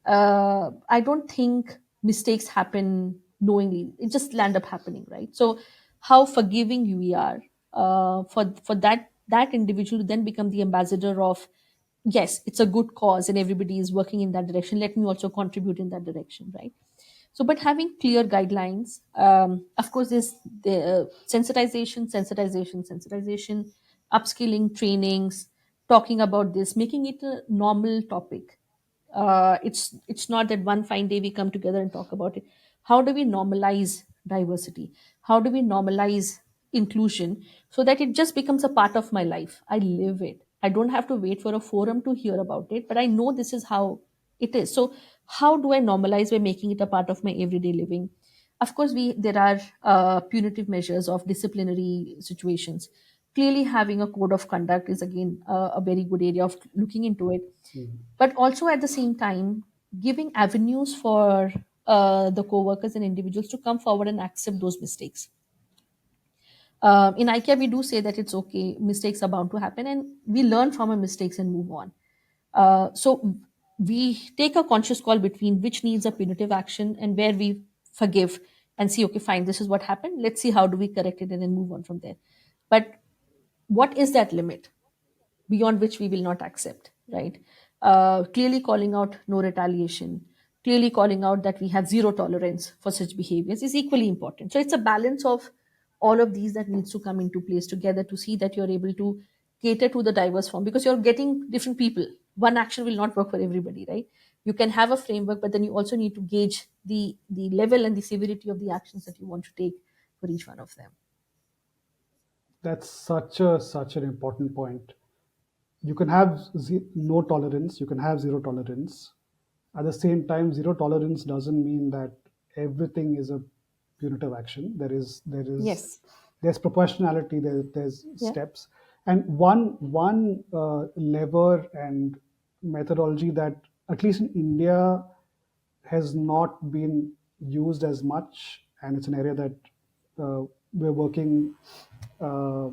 I don't think mistakes happen knowingly, it just land up happening, right? So how forgiving we are for that individual to then become the ambassador of, yes, it's a good cause and everybody is working in that direction, let me also contribute in that direction, right? So but having clear guidelines, of course, is the sensitization, upskilling, trainings, talking about this, making it a normal topic. It's not that one fine day we come together and talk about it. How do we normalize diversity? How do we normalize inclusion so that it just becomes a part of my life? I live it. I don't have to wait for a forum to hear about it, but I know this is how it is. So how do I normalize by making it a part of my everyday living? Of course, we there are punitive measures of disciplinary situations. Clearly, having a code of conduct is again a very good area of looking into it,
Mm.
but also at the same time giving avenues for the co-workers and individuals to come forward and accept those mistakes. In IKEA, we do say that it's okay, mistakes are bound to happen, and we learn from our mistakes and move on. So we take a conscious call between which needs a punitive action and where we forgive and see, okay, fine, this is what happened, let's see how do we correct it and then move on from there. But what is that limit beyond which we will not accept, right? Clearly calling out no retaliation, clearly calling out that we have zero tolerance for such behaviors is equally important. So it's a balance of all of these that needs to come into place together to see that you're able to cater to the diverse form, because you're getting different people. One action will not work for everybody, right? You can have a framework, but then you also need to gauge the level and the severity of the actions that you want to take for each one of them.
That's such an important point. You can have no tolerance, you can have zero tolerance. At the same time, zero tolerance doesn't mean that everything is a punitive action.
Yes.
There's proportionality, there's
Yeah.
steps. And one lever and methodology that, at least in India, has not been used as much, and it's an area that we're working uh,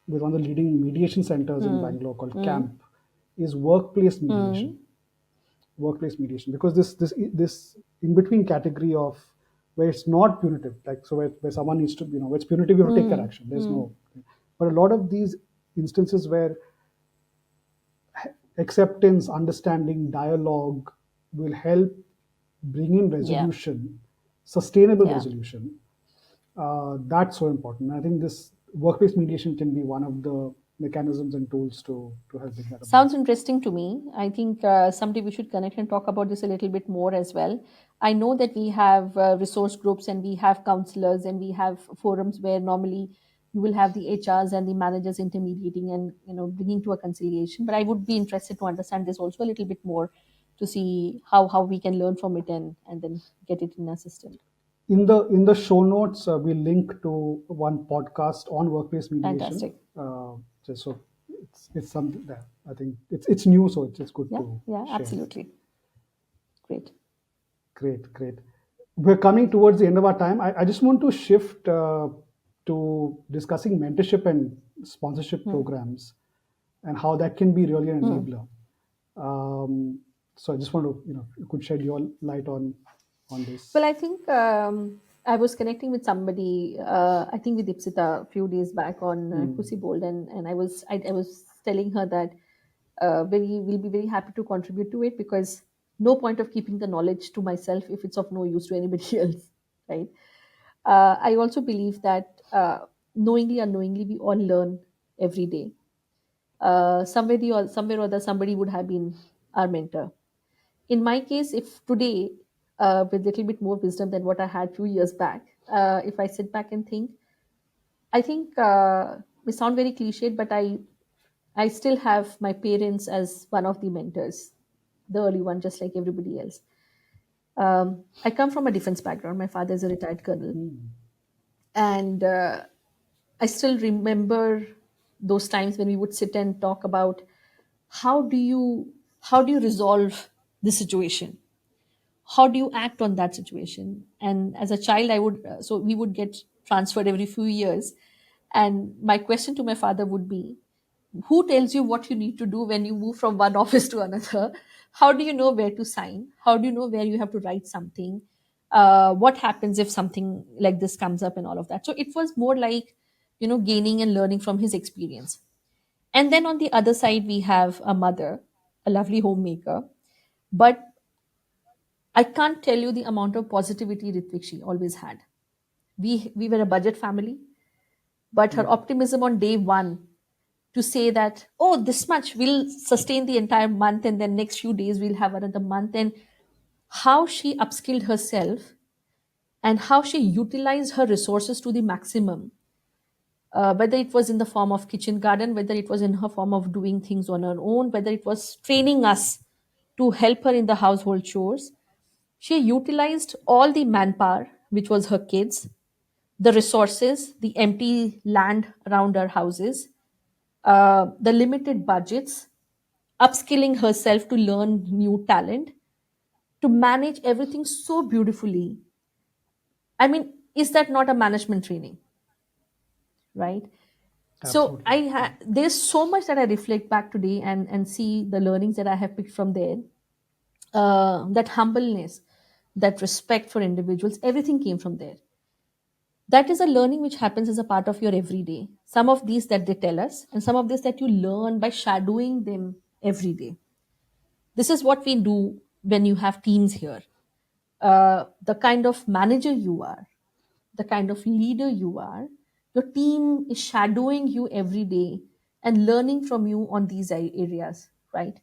with one of the leading mediation centers in
Hmm.
Bangalore called
Hmm.
CAMP, is workplace mediation.
Hmm.
Workplace mediation, because this in between category of where it's not punitive, like, so where someone needs to, where it's punitive, you have to take that
Hmm.
action. There's
Hmm.
no, but a lot of these instances where acceptance, understanding, dialogue will help bring in
Yeah.
resolution, sustainable
Yeah.
resolution. That's so important. I think this workplace mediation can be one of the mechanisms and tools to help bring that about.
Sounds interesting to me. I think someday we should connect and talk about this a little bit more as well. I know that we have resource groups and we have counselors and we have forums where normally you will have the HRs and the managers intermediating and bringing to a conciliation. But I would be interested to understand this also a little bit more to see how we can learn from it and then get it in our system.
In the show notes, we link to one podcast on workplace mediation.
Fantastic.
Just so it's something that I think it's new, so it's good
Yeah,
to
yeah,
share.
absolutely. Great.
Great. We're coming towards the end of our time. I just want to shift to discussing mentorship and sponsorship programs and how that can be really an enabler. So I just want to, you could shed your light on this.
Well, I think I was connecting with somebody, I think with Ipsita a few days back on Pussy Bold, and I was telling her that we'll be very happy to contribute to it, because no point of keeping the knowledge to myself if it's of no use to anybody else, right? I also believe that knowingly or unknowingly we all learn every day. Somewhere or other somebody would have been our mentor. In my case, if today, with little bit more wisdom than what I had few years back, if I sit back and think, I think it sound very cliched, but I still have my parents as one of the mentors, the early one, just like everybody else. I come from a defense background. My father is a retired colonel, and I still remember those times when we would sit and talk about how do you how do you resolve the situation, how do you act on that situation. And as a child, I would so we would get transferred every few years, and my question to my father would be, who tells you what you need to do when you move from one office to another? How do you know where to sign? How do you know where you have to write something? What happens if something like this comes up, and all of that? So it was more like gaining and learning from his experience. And then on the other side, we have a mother, a lovely homemaker, but I can't tell you the amount of positivity Ritvik always had. We were a budget family, but her optimism on day one to say that, oh, this much will sustain the entire month, and then next few days we'll have another month, and how she upskilled herself and how she utilized her resources to the maximum, whether it was in the form of kitchen garden, whether it was in her form of doing things on her own, whether it was training us to help her in the household chores. She utilized all the manpower, which was her kids, the resources, the empty land around our houses, the limited budgets, upskilling herself to learn new talent, to manage everything so beautifully. I mean, is that not a management training, right? So
Absolutely.
there's so much that I reflect back today and see the learnings that I have picked from there. That humbleness, that respect for individuals, everything came from there. That is a learning which happens as a part of your everyday. Some of these that they tell us, and some of this that you learn by shadowing them every day. This is what we do when you have teams here. The kind of manager you are, the kind of leader you are, your team is shadowing you every day and learning from you on these areas, right?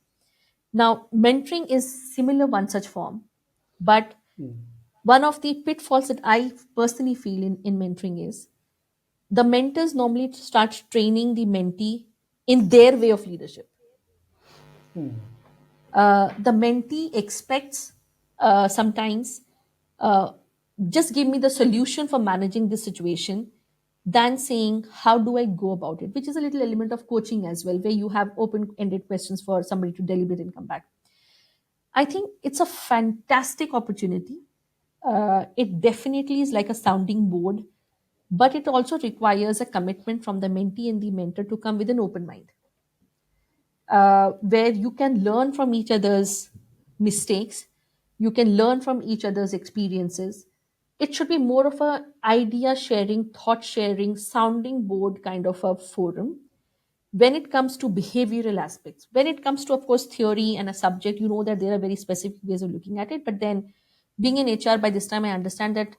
Now, mentoring is similar one such form, but one of the pitfalls that I personally feel in mentoring is the mentors normally start training the mentee in their way of leadership. The mentee expects sometimes, uh, just give me the solution for managing this situation, than saying, how do I go about it? Which is a little element of coaching as well, where you have open ended questions for somebody to deliberate and come back. I think it's a fantastic opportunity. It definitely is like a sounding board, but it also requires a commitment from the mentee and the mentor to come with an open mind, where you can learn from each other's mistakes, you can learn from each other's experiences. It should be more of a idea sharing, thought sharing, sounding board kind of a forum. When it comes to behavioral aspects, when it comes to, of course, theory and a subject, you know that there are very specific ways of looking at it. But then, being in HR, by this time I understand that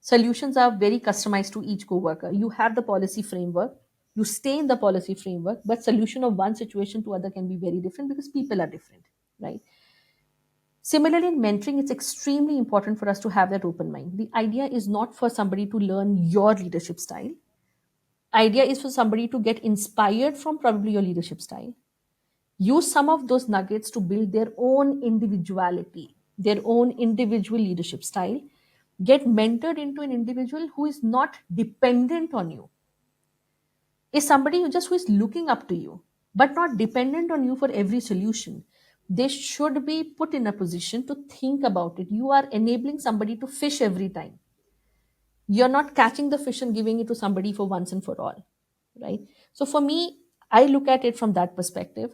solutions are very customized to each coworker. You have the policy framework, You stay in the policy framework, but solution of one situation to other can be very different because people are different, right? Similarly, in mentoring, it's extremely important for us to have that open mind. The idea is not for somebody to learn your leadership style. Idea is for somebody to get inspired from probably your leadership style, use some of those nuggets to build their own individuality, their own individual leadership style, get mentored into an individual who is not dependent on you, is somebody who is looking up to you, but not dependent on you for every solution. They should be put in a position to think about it. You are enabling somebody to fish every time. You're not catching the fish and giving it to somebody for once and for all, right? So for me, I look at it from that perspective.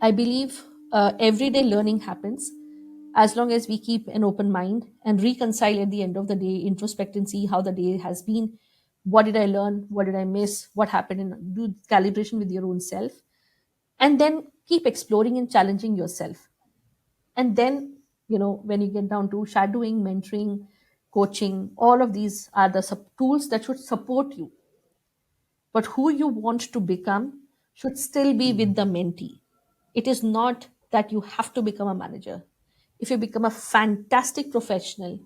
I believe everyday learning happens as long as we keep an open mind and reconcile at the end of the day, introspect and see how the day has been. What did I learn? What did I miss? What happened? And do calibration with your own self. And then keep exploring and challenging yourself. And then, when you get down to shadowing, mentoring, coaching, all of these are the tools that should support you, but who you want to become should still be with the mentee. It is not that you have to become a manager. If you become a fantastic professional,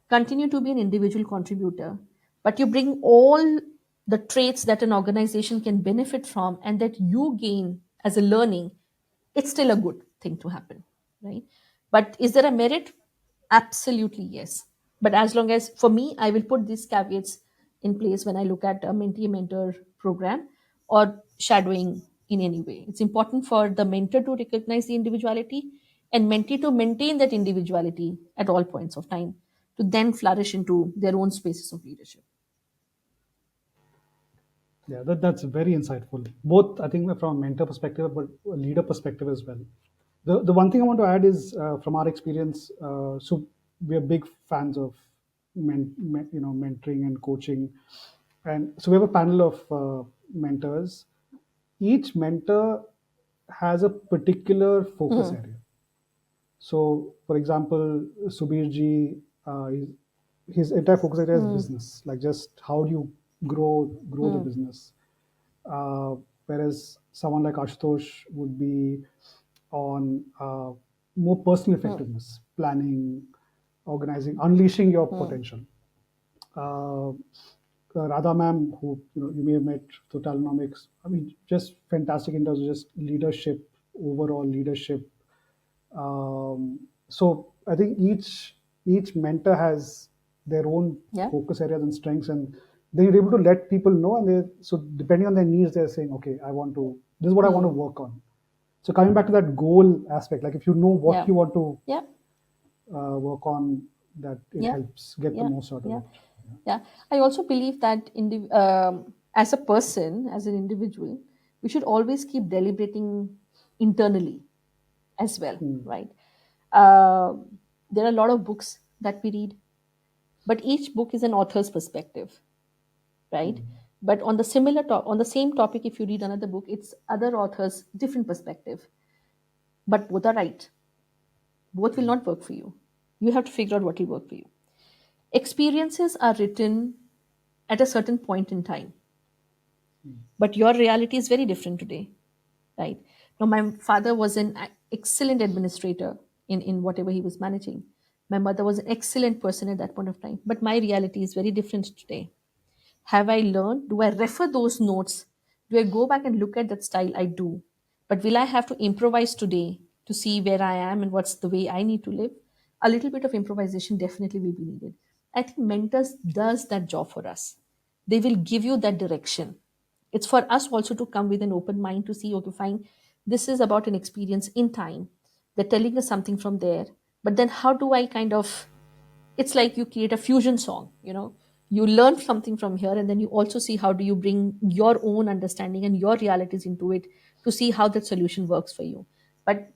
continue to be an individual contributor, but you bring all the traits that an organization can benefit from and that you gain as a learning, it's still a good thing to happen, right? But is there a merit? Absolutely yes. But as long as, for me, I will put these caveats in place when I look at a mentee mentor program or shadowing in any way. It's important for the mentor to recognize the individuality and mentee to maintain that individuality at all points of time to then flourish into their own spaces of leadership.
Yeah, that's very insightful. Both, I think, from a mentor perspective, but a leader perspective as well. The one thing I want to add is from our experience. So we are big fans of mentoring and coaching, and so we have a panel of mentors. Each mentor has a particular focus area. So, for example, Subirji, his entire focus area is business, like just how do you grow the business. Whereas someone like Ashutosh would be on more personal effectiveness, planning, organizing, unleashing your potential. Uh, Radha ma'am, who you may have met through Talonomics, I mean, just fantastic in terms of just leadership, overall leadership. So I think each mentor has their own
Yeah.
focus areas and strengths, and they're able to let people know. And so depending on their needs, they're saying, okay, this is what I want to work on. So coming back to that goal aspect, like if you know what
Yeah.
you want to
Yeah.
work on, that it
Yeah.
helps get the
Yeah.
most out of
Yeah.
it.
Yeah. I also believe that as a person, as an individual, we should always keep deliberating internally as well, right? Uh, there are a lot of books that we read, but each book is an author's perspective, right? But on the on the same topic, if you read another book, it's other authors' different perspective, but both are right. Both will not work for you. You have to figure out what will work for you. Experiences are written at a certain point in time, but your reality is very different today, right? Now, my father was an excellent administrator in whatever he was managing. My mother was an excellent person at that point of time, but my reality is very different today. Have I learned? Do I refer those notes? Do I go back and look at that style? I do. But will I have to improvise today to see where I am and what's the way I need to live? A little bit of improvisation definitely will be needed. I think mentors does that job for us. They will give you that direction. It's for us also to come with an open mind to see, okay, fine, this is about an experience in time. They're telling us something from there. But then how do I kind of, it's like you create a fusion song, you learn something from here and then you also see how do you bring your own understanding and your realities into it to see how that solution works for you. But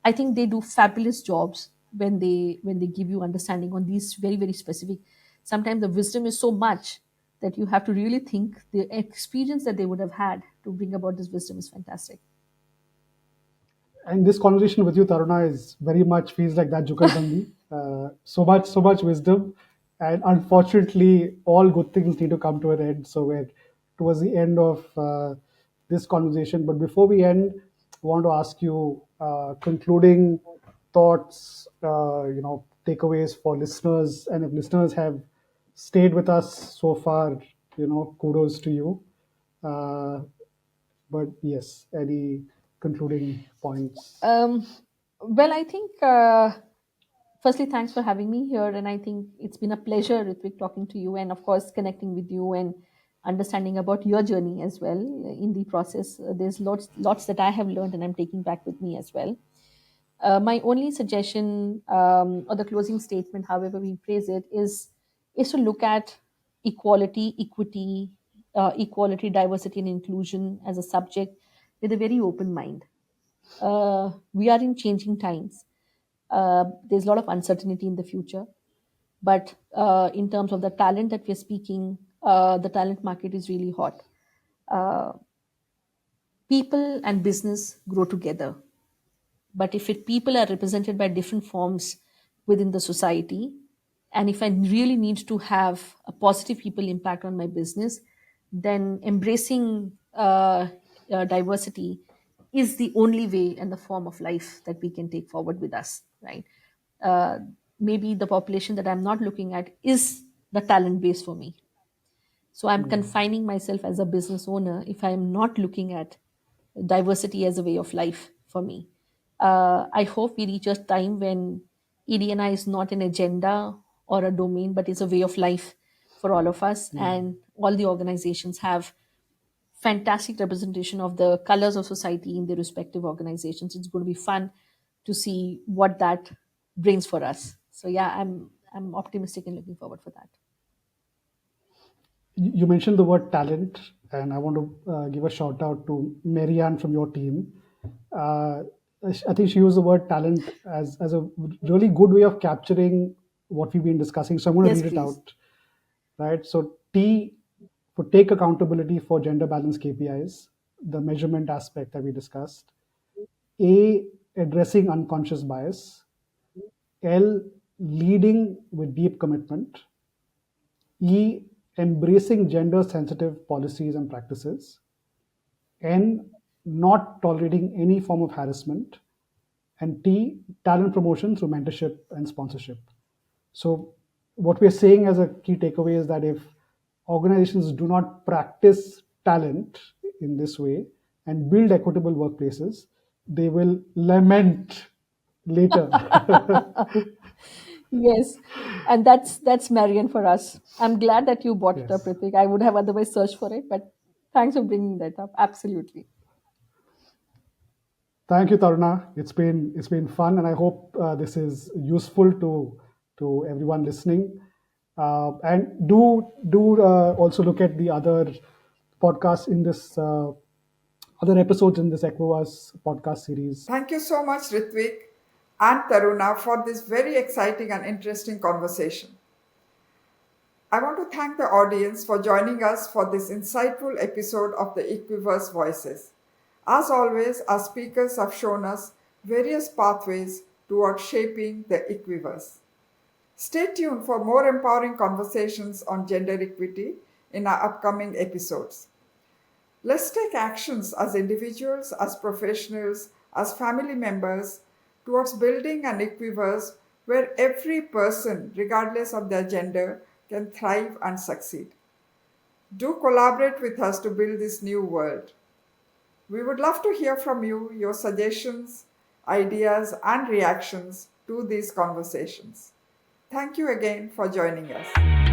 I think they do fabulous jobs when they give you understanding on these very very specific. Sometimes the wisdom is so much that you have to really think the experience that they would have had to bring about this wisdom is fantastic.
And this conversation with you, Taruna, is very much feels like that Jugalbandi. So much wisdom, and unfortunately, all good things need to come to an end. So we're towards the end of this conversation. But before we end, I want to ask you concluding thoughts, takeaways for listeners. And if listeners have stayed with us so far, kudos to you. Uh, but yes, any concluding points?
Um, well, I think firstly, thanks for having me here, and I think it's been a pleasure, Ritvik, talking to you, and of course, connecting with you and understanding about your journey as well in the process. There's lots that I have learned, and I'm taking back with me as well. My only suggestion or the closing statement, however we phrase it, is to look at equality, diversity, and inclusion as a subject with a very open mind. We are in changing times. There's a lot of uncertainty in the future, but in terms of the talent that we're speaking, the talent market is really hot. Uh, People and business grow together, but if people are represented by different forms within the society, and if I really need to have a positive people impact on my business, then embracing diversity is the only way and the form of life that we can take forward with us, right? uh, Maybe the population that I'm not looking at is the talent base for me, so I'm confining myself as a business owner if I'm not looking at diversity as a way of life for me. I hope we reach a time when EDNI is not an agenda or a domain, but it's a way of life for all of us. And all the organizations have fantastic representation of the colors of society in their respective organizations. It's going to be fun to see what that brings for us. So yeah, I'm optimistic and looking forward for that.
You mentioned the word talent, and I want to give a shout out to Marianne from your team. Uh, I think she used the word talent as a really good way of capturing what we've been discussing. So I'm going to
Yes,
read it
please.
out, right? So T for take accountability for gender balance KPIs, the measurement aspect that we discussed. A, addressing unconscious bias. L, leading with deep commitment. E, embracing gender sensitive policies and practices. N, not tolerating any form of harassment. And T, talent promotion through mentorship and sponsorship. So, what we're saying as a key takeaway is that if organizations do not practice talent in this way and build equitable workplaces, they will lament later.
Yes, and that's Marian for us. I'm glad that you brought it up,
Yes.
Ritik. I would have otherwise searched for it, but thanks for bringing that up. Absolutely.
Thank you, Taruna. It's been fun, and I hope this is useful to everyone listening. And do also look at the other podcasts in this other episodes in this Equivas podcast series.
Thank you so much, Ritvik and Taruna, for this very exciting and interesting conversation. I want to thank the audience for joining us for this insightful episode of the Equiverse Voices. As always, our speakers have shown us various pathways toward shaping the Equiverse. Stay tuned for more empowering conversations on gender equity in our upcoming episodes. Let's take actions as individuals, as professionals, as family members towards building an equiverse where every person, regardless of their gender, can thrive and succeed. Do collaborate with us to build this new world. We would love to hear from you, your suggestions, ideas, and reactions to these conversations. Thank you again for joining us.